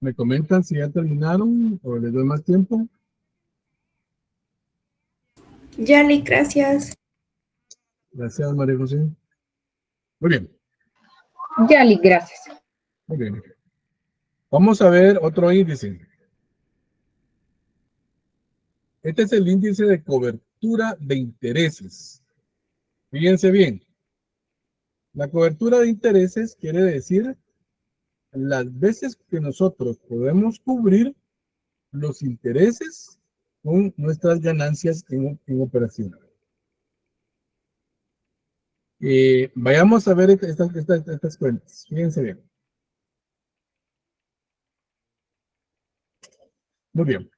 ¿Me comentan si ya terminaron o les doy más tiempo? Ya, Lick, gracias. Gracias, María José. Muy bien, Ya, Lick, gracias. muy bien. Vamos a ver otro índice. Este es el índice de cobertura de intereses. Fíjense bien. La cobertura de intereses quiere decir las veces que nosotros podemos cubrir los intereses con nuestras ganancias en operación. Vayamos a ver estas cuentas. Fíjense bien. Muy bien.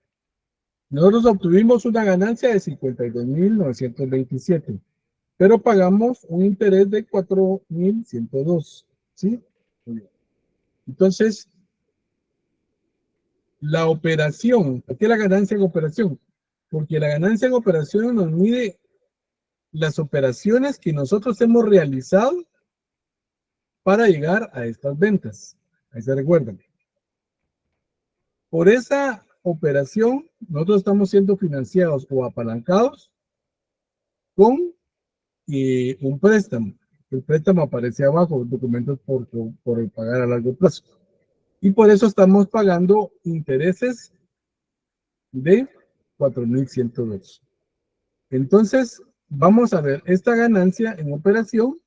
Nosotros obtuvimos una ganancia de 52.927, pero pagamos un interés de 4.102. ¿Sí? Muy bien. Entonces, la operación, ¿por qué la ganancia en operación? Porque la ganancia en operación nos mide las operaciones que nosotros hemos realizado para llegar a estas ventas. Ahí se recuerdan. Por esa operación, nosotros estamos siendo financiados o apalancados con un préstamo. El préstamo aparece abajo, documentos por pagar a largo plazo. Y por eso estamos pagando intereses de 4.102. Entonces, vamos a ver esta ganancia en operación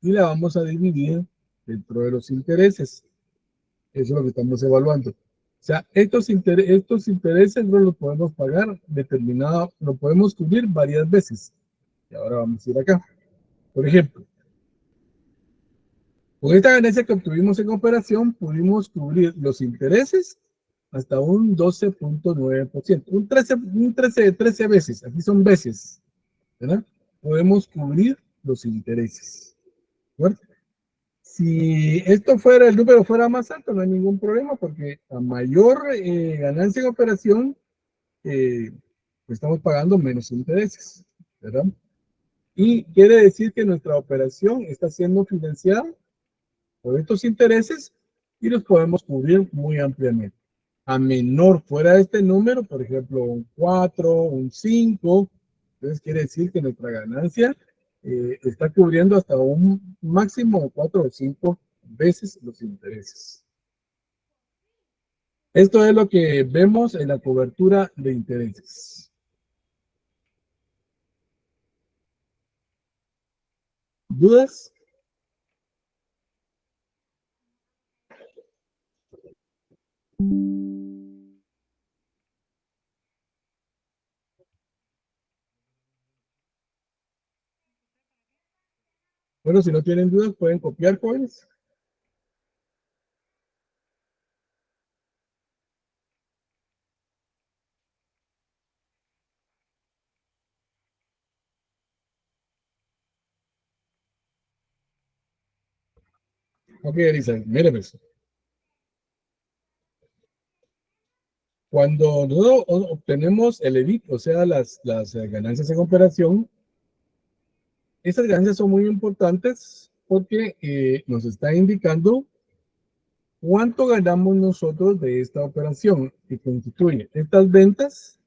y la vamos a dividir dentro de los intereses. Eso es lo que estamos evaluando. O sea, estos intereses no los podemos pagar determinado, lo podemos cubrir varias veces. Y ahora vamos a ir acá. Por ejemplo, con esta ganancia que obtuvimos en operación, pudimos cubrir los intereses hasta un 12.9%. Un 13 veces, aquí son veces, ¿verdad? Podemos cubrir los intereses. ¿Verdad? Si esto fuera, el número fuera más alto, no hay ningún problema, porque a mayor ganancia en operación, estamos pagando menos intereses, ¿verdad? Y quiere decir que nuestra operación está siendo financiada por estos intereses y los podemos cubrir muy ampliamente. A menor fuera de este número, por ejemplo, un 4, un 5, entonces quiere decir que nuestra ganancia está cubriendo hasta un máximo de 4 o 5 veces los intereses. Esto es lo que vemos en la cobertura de intereses. ¿Dudas? Bueno, si no tienen dudas, pueden copiar, jóvenes. Ok, Elisa, mire pues. Cuando nosotros obtenemos el EBIT, o sea, las ganancias en operación, esas ganancias son muy importantes porque nos está indicando cuánto ganamos nosotros de esta operación, que constituye estas ventas,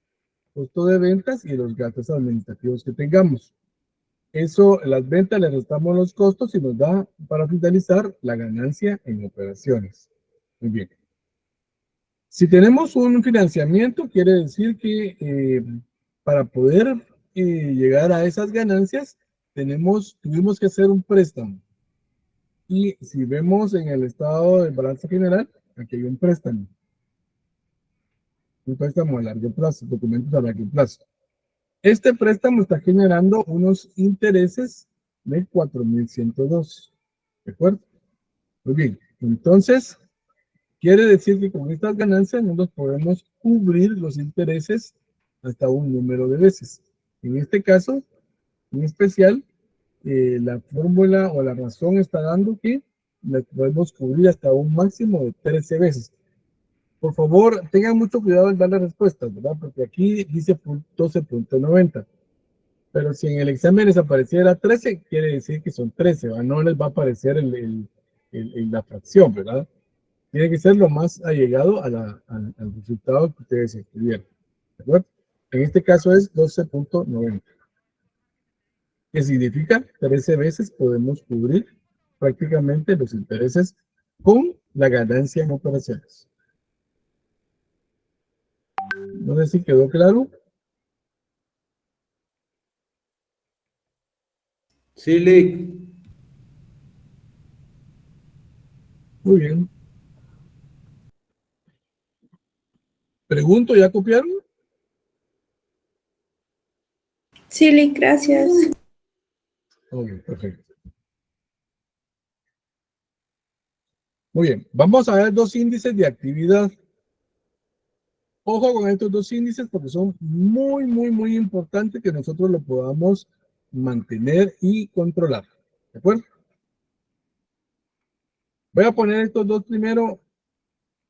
costo de ventas y los gastos administrativos que tengamos. Eso, las ventas le restamos los costos y nos da para finalizar la ganancia en operaciones. Muy bien. Si tenemos un financiamiento, quiere decir que para poder llegar a esas ganancias, tuvimos que hacer un préstamo. Y si vemos en el estado de balance general, aquí hay un préstamo. Un préstamo a largo plazo, documentos a largo plazo. Este préstamo está generando unos intereses de 4.102. ¿De acuerdo? Muy bien. Entonces, quiere decir que con estas ganancias nosotros podemos cubrir los intereses hasta un número de veces. En este caso, en especial, la fórmula o la razón está dando que las podemos cubrir hasta un máximo de 13 veces. Por favor, tengan mucho cuidado al dar las respuestas, ¿verdad? Porque aquí dice 12.90. Pero si en el examen les apareciera 13, quiere decir que son 13, ¿verdad? No les va a aparecer la fracción, ¿verdad? Tiene que ser lo más allegado al resultado que ustedes escribieron. ¿De acuerdo? En este caso es 12.90. Que significa 13 veces podemos cubrir prácticamente los intereses con la ganancia en operaciones. No sé si quedó claro. Sí, Lick. Muy bien. Pregunto, ¿ya copiaron? Sí, Lick, gracias. Ok, perfecto. Muy bien, vamos a ver dos índices de actividad. Ojo con estos dos índices porque son muy importantes que nosotros lo podamos mantener y controlar. ¿De acuerdo? Voy a poner estos dos primero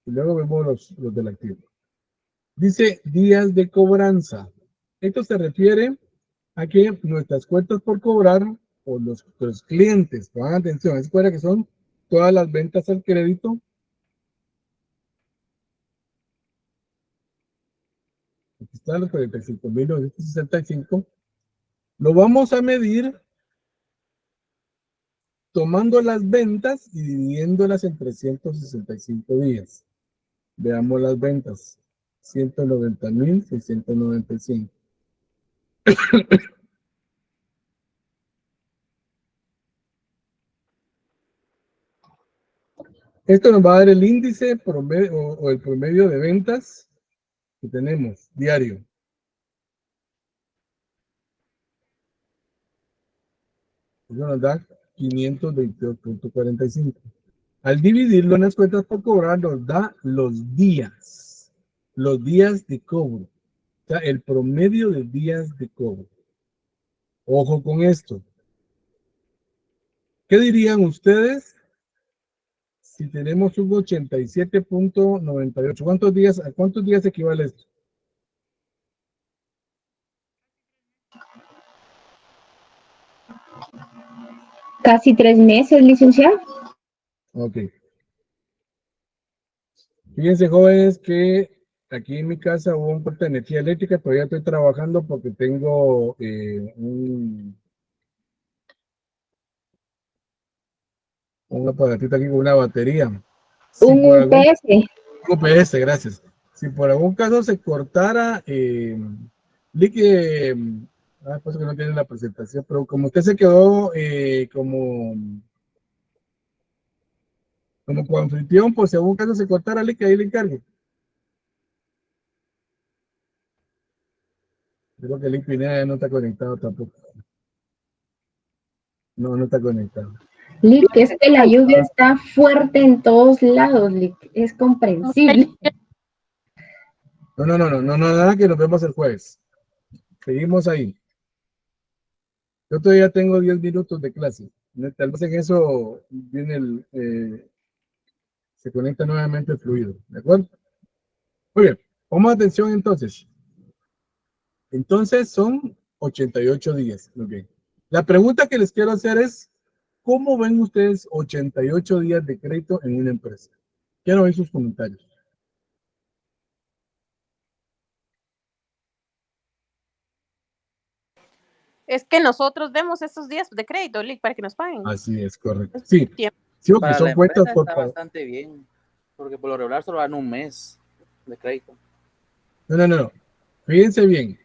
y luego vemos los del activo. Dice días de cobranza. Esto se refiere a que nuestras cuentas por cobrar o los clientes, pongan atención, es que son todas las ventas al crédito. Aquí están los 45.965. Lo vamos a medir tomando las ventas y dividiéndolas en 365 días. Veamos las ventas. 190.695. Esto nos va a dar el índice promedio, o el promedio de ventas que tenemos diario. Eso nos da 522.45. Al dividirlo en las cuentas por cobrar, nos da los días de cobro. O sea, el promedio de días de cobro. Ojo con esto. ¿Qué dirían ustedes si tenemos un 87.98? ¿A cuántos días equivale esto? Casi 3 meses, licenciado. Ok. Fíjense, jóvenes, que aquí en mi casa hubo un corte de energía eléctrica. Todavía estoy trabajando porque tengo un aparatito aquí con una batería. Si Un por algún UPS. UPS, gracias. Si por algún caso se cortara, pues que no tiene la presentación, pero como usted se quedó como coanfitrión, por si algún caso se cortara, que ahí le encargue. Creo que Lick Pineda no está conectado tampoco. No, no está conectado. Lick, es que la lluvia está fuerte en todos lados, Lick. Es comprensible. No, nada, que nos vemos el jueves. Seguimos ahí. Yo todavía tengo 10 minutos de clase. Tal vez en eso viene se conecta nuevamente el fluido. ¿De acuerdo? Muy bien. Pongamos atención entonces. Entonces son 88 días. Muy bien. La pregunta que les quiero hacer es, ¿cómo ven ustedes 88 días de crédito en una empresa? Quiero ver sus comentarios. Es que nosotros demos esos días de crédito, Lick, para que nos paguen. Así es, correcto. Sí, sí, porque Para son la cuentas empresa por... está bastante bien, porque por lo regular solo dan un mes de crédito. No. Fíjense bien,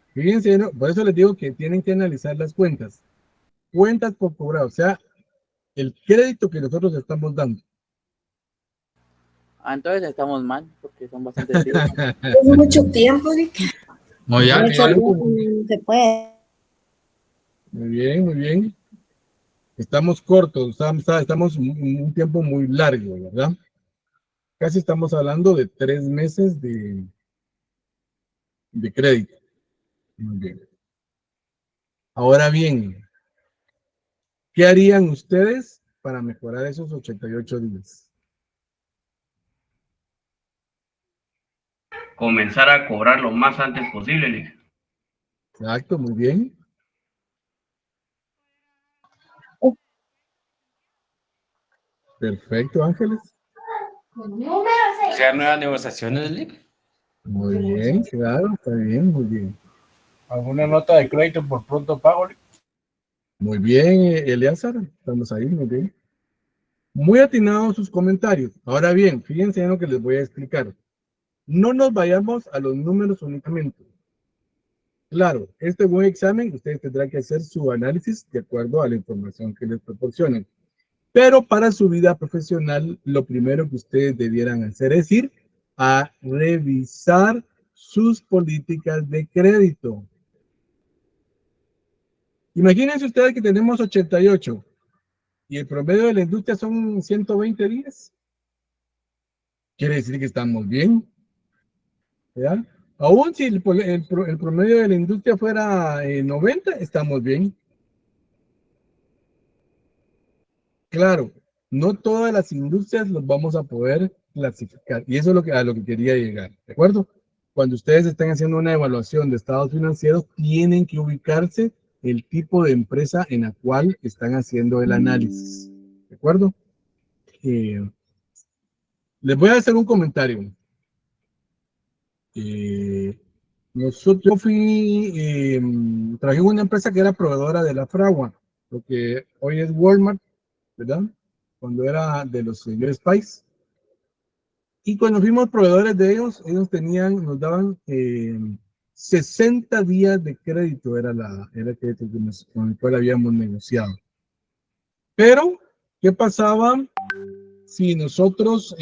¿no? Por eso les digo que tienen que analizar las cuentas. Cuentas por cobrar, o sea, el crédito que nosotros estamos dando. Entonces estamos mal, porque son bastante días. Es mucho tiempo, Lick. No, ya, Mucho tiempo, se puede. Muy bien. Estamos cortos, estamos un tiempo muy largo, ¿verdad? Casi estamos hablando de 3 meses de crédito. Muy bien. Ahora bien, ¿qué harían ustedes para mejorar esos 88 días? Comenzar a cobrar lo más antes posible, Lick. Exacto, muy bien. Perfecto, Ángeles. O sea, nuevas negociaciones, Lick. Muy bien, claro, está bien, muy bien. ¿Alguna nota de crédito por pronto pago, Lick? Muy bien, Eleazar, estamos ahí, muy bien. Muy atinados sus comentarios. Ahora bien, fíjense en lo que les voy a explicar. No nos vayamos a los números únicamente. Claro, este buen examen, ustedes tendrán que hacer su análisis de acuerdo a la información que les proporcionen. Pero para su vida profesional, lo primero que ustedes debieran hacer es ir a revisar sus políticas de crédito. Imagínense ustedes que tenemos 88 y el promedio de la industria son 120 días. Quiere decir que estamos bien, ¿verdad? Aún si el promedio de la industria fuera 90, estamos bien. Claro, no todas las industrias los vamos a poder clasificar. Y eso es a lo que quería llegar, ¿de acuerdo? Cuando ustedes están haciendo una evaluación de estados financieros, tienen que ubicarse el tipo de empresa en la cual están haciendo el análisis, ¿de acuerdo? Les voy a hacer un comentario. Yo trabajé en una empresa que era proveedora de la fragua, lo que hoy es Walmart, ¿verdad? Cuando era de los señores Spice. Y cuando fuimos proveedores de ellos, nos daban 60 días de crédito, era el crédito con el cual habíamos negociado. Pero, ¿qué pasaba si nosotros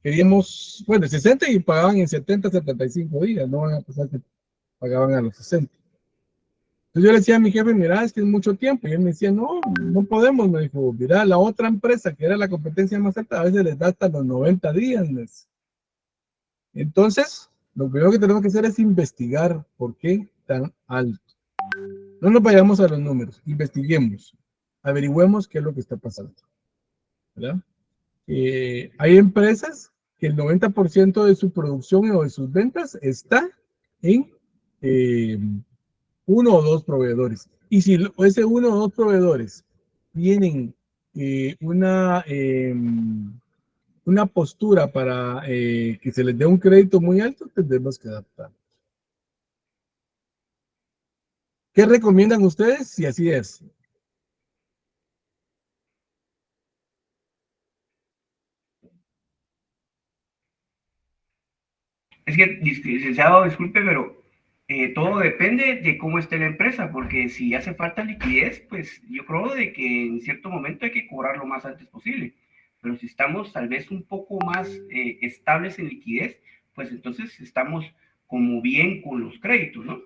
queríamos, bueno, 60 y pagaban en 70, 75 días, no van a pasar que pagaban a los 60? Entonces yo le decía a mi jefe, mira, es que es mucho tiempo. Y él me decía, no, no podemos. Me dijo, mira, la otra empresa, que era la competencia más alta, a veces les da hasta los 90 días. Entonces, lo primero que tenemos que hacer es investigar por qué tan alto. No nos vayamos a los números, investiguemos, averigüemos qué es lo que está pasando, ¿verdad? Hay empresas que el 90% de su producción o de sus ventas está en uno o dos proveedores. Y si ese uno o dos proveedores tienen una postura para que se les dé un crédito muy alto, tendremos que adaptar. ¿Qué recomiendan ustedes si así es? Es que, licenciado, disculpe, pero todo depende de cómo esté la empresa, porque si hace falta liquidez, pues yo creo de que en cierto momento hay que cobrar lo más antes posible. Pero si estamos tal vez un poco más estables en liquidez, pues entonces estamos como bien con los créditos, ¿no?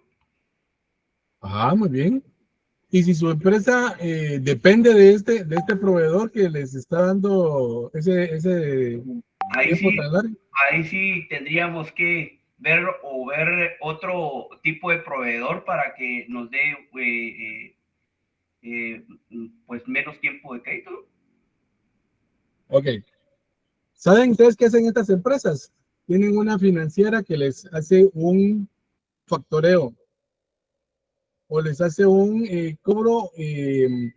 Ah, muy bien. Y si su empresa depende de este proveedor que les está dando ese tiempo tan largo. Ahí sí tendríamos que ver otro tipo de proveedor para que nos dé pues menos tiempo de crédito. Ok. ¿Saben ustedes qué hacen estas empresas? Tienen una financiera que les hace un factoreo o les hace un cobro de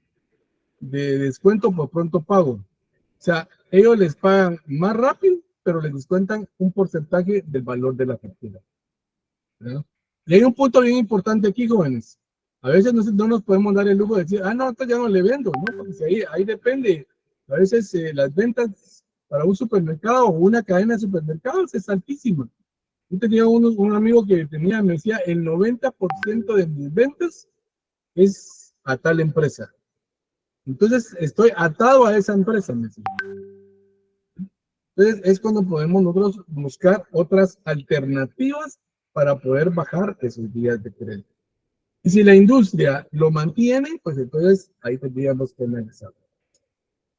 descuento por pronto pago. O sea, ellos les pagan más rápido, pero les descuentan un porcentaje del valor de la factura, ¿verdad? Y hay un punto bien importante aquí, jóvenes. A veces no nos podemos dar el lujo de decir, no, esto ya no le vendo, ¿no? Porque ahí depende. A veces las ventas para un supermercado o una cadena de supermercados es altísima. Yo tenía un amigo que me decía, el 90% de mis ventas es a tal empresa. Entonces, estoy atado a esa empresa, me decía. Entonces, es cuando podemos nosotros buscar otras alternativas para poder bajar esos días de crédito. Y si la industria lo mantiene, pues entonces ahí tendríamos que analizar.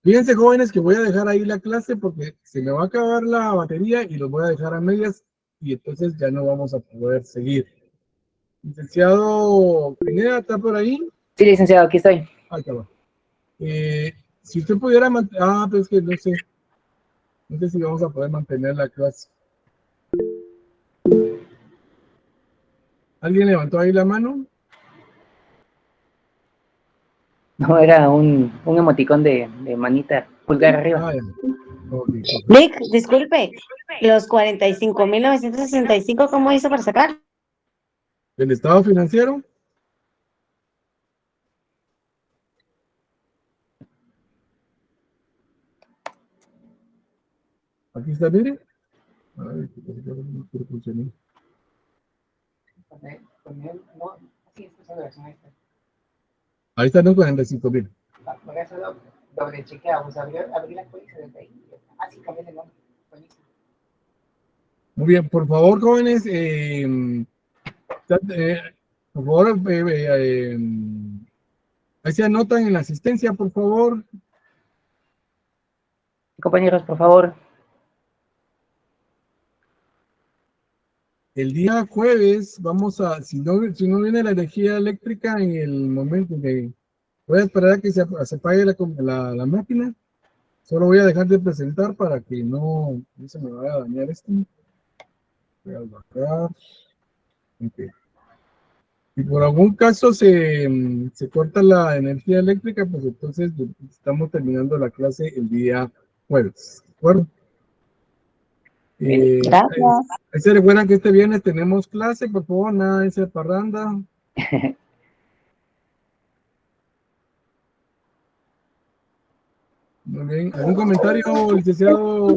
Fíjense, jóvenes, que voy a dejar ahí la clase porque se me va a acabar la batería y los voy a dejar a medias y entonces ya no vamos a poder seguir. Licenciado Pineda, ¿está por ahí? Sí, licenciado, aquí estoy. Ah, está bueno. Si usted pudiera mantener... pues que no sé si vamos a poder mantener la clase. ¿Alguien levantó ahí la mano? No, era un emoticón de manita, pulgar arriba. Ok, perfecto. Lick, disculpe, los 45.965, ¿cómo hizo para sacar? ¿El estado financiero? Aquí está, mire. Ay, no quiere funcionar. Ahí están los 45,000. Doble chequeamos, abrí la póliza desde ahí. Así cambié de nombre. Buenísimo. Muy bien, por favor, jóvenes, por favor, ahí se anotan en la asistencia, por favor. Compañeros, por favor. El día jueves vamos a, si no viene la energía eléctrica en el momento que voy a esperar a que se apague la máquina. Solo voy a dejar de presentar para que no se me vaya a dañar esto. Voy a bajar. Ok. Si por algún caso se corta la energía eléctrica, pues entonces estamos terminando la clase el día jueves. ¿De acuerdo? Gracias. Ahí se recuerdan que este viernes tenemos clase, por favor, nada de esa parranda. Muy bien. ¿Algún comentario, licenciado?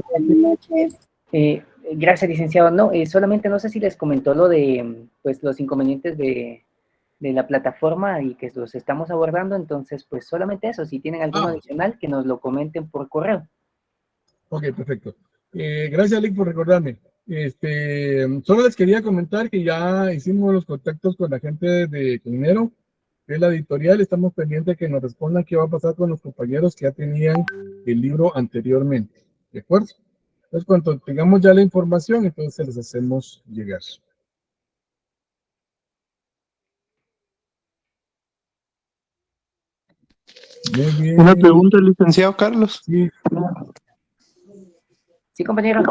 Gracias, licenciado. No, solamente no sé si les comentó lo de pues, los inconvenientes de la plataforma y que los estamos abordando, entonces pues solamente eso, si tienen alguno adicional que nos lo comenten por correo. Ok, perfecto. Gracias, Lick, por recordarme. Solo les quería comentar que ya hicimos los contactos con la gente de Coinero, que es la editorial. Estamos pendientes que nos respondan qué va a pasar con los compañeros que ya tenían el libro anteriormente. ¿De acuerdo? Entonces, cuando tengamos ya la información, entonces les hacemos llegar. Muy bien. Una pregunta, licenciado Carlos. Sí. Sí, compañero.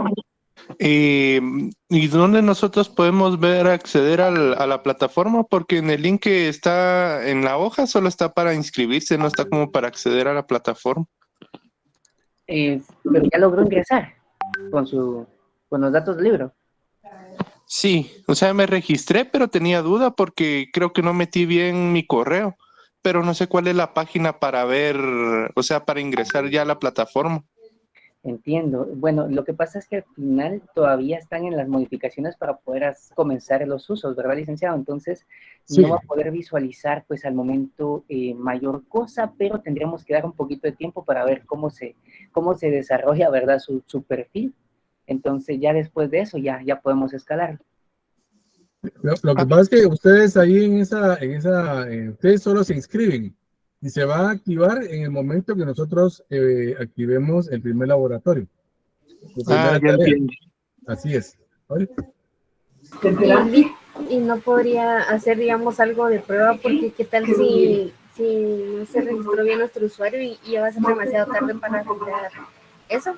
¿Y dónde nosotros podemos ver acceder a la plataforma? Porque en el link que está en la hoja solo está para inscribirse, no está como para acceder a la plataforma. Pero ya logró ingresar con los datos del libro. Sí, o sea, me registré, pero tenía duda porque creo que no metí bien mi correo, pero no sé cuál es la página para ver, o sea, para ingresar ya a la plataforma. Entiendo. Bueno, lo que pasa es que al final todavía están en las modificaciones para poder comenzar los usos, ¿verdad, licenciado? Entonces, Sí. no va a poder visualizar, pues, al momento mayor cosa, pero tendríamos que dar un poquito de tiempo para ver cómo se desarrolla, ¿verdad? Su perfil. Entonces, ya después de eso, ya podemos escalar. Lo que pasa es que ustedes ahí ustedes solo se inscriben y se va a activar en el momento que nosotros activemos el primer laboratorio. La primera Ya tarea. entiendo. Así es. ¿Vale? Y no podría hacer, digamos, algo de prueba, porque qué tal si no se registró bien nuestro usuario y ya va a ser demasiado tarde para arreglar eso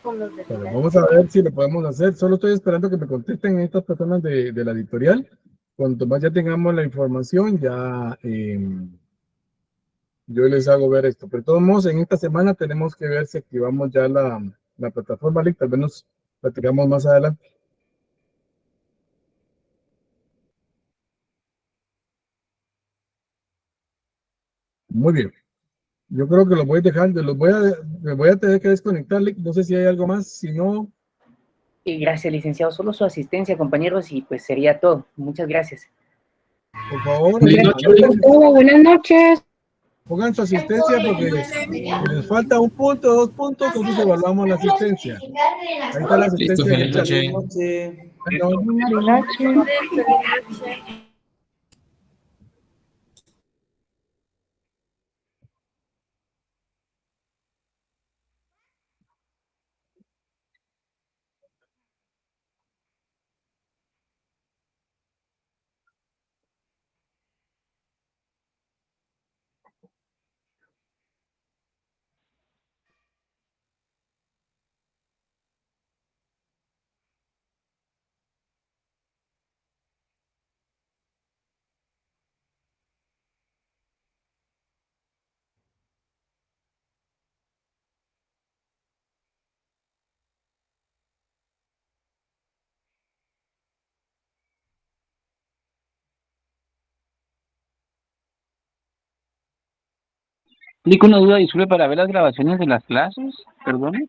con los de Bueno, la vamos a ver si lo podemos hacer. Solo estoy esperando que me contesten estas personas de la editorial. Cuanto más ya tengamos la información, ya yo les hago ver esto. Pero de todos modos, en esta semana tenemos que ver si activamos ya la plataforma, ¿vale? Tal vez nos platicamos más adelante. Muy bien. Yo creo que los voy a dejar, me voy a tener que desconectar, Lick. No sé si hay algo más, si no, Y gracias, licenciado. Solo su asistencia, compañeros, y pues sería todo. Muchas gracias. por favor, Buenas noches. pongan su asistencia porque si les falta un punto, 2 puntos, nosotros evaluamos la asistencia. Ahí está la Listo, asistencia en el feliz chat. noche. Bueno, Feliz noche. Lic, una duda, disculpe, para ver las grabaciones de las clases, perdone.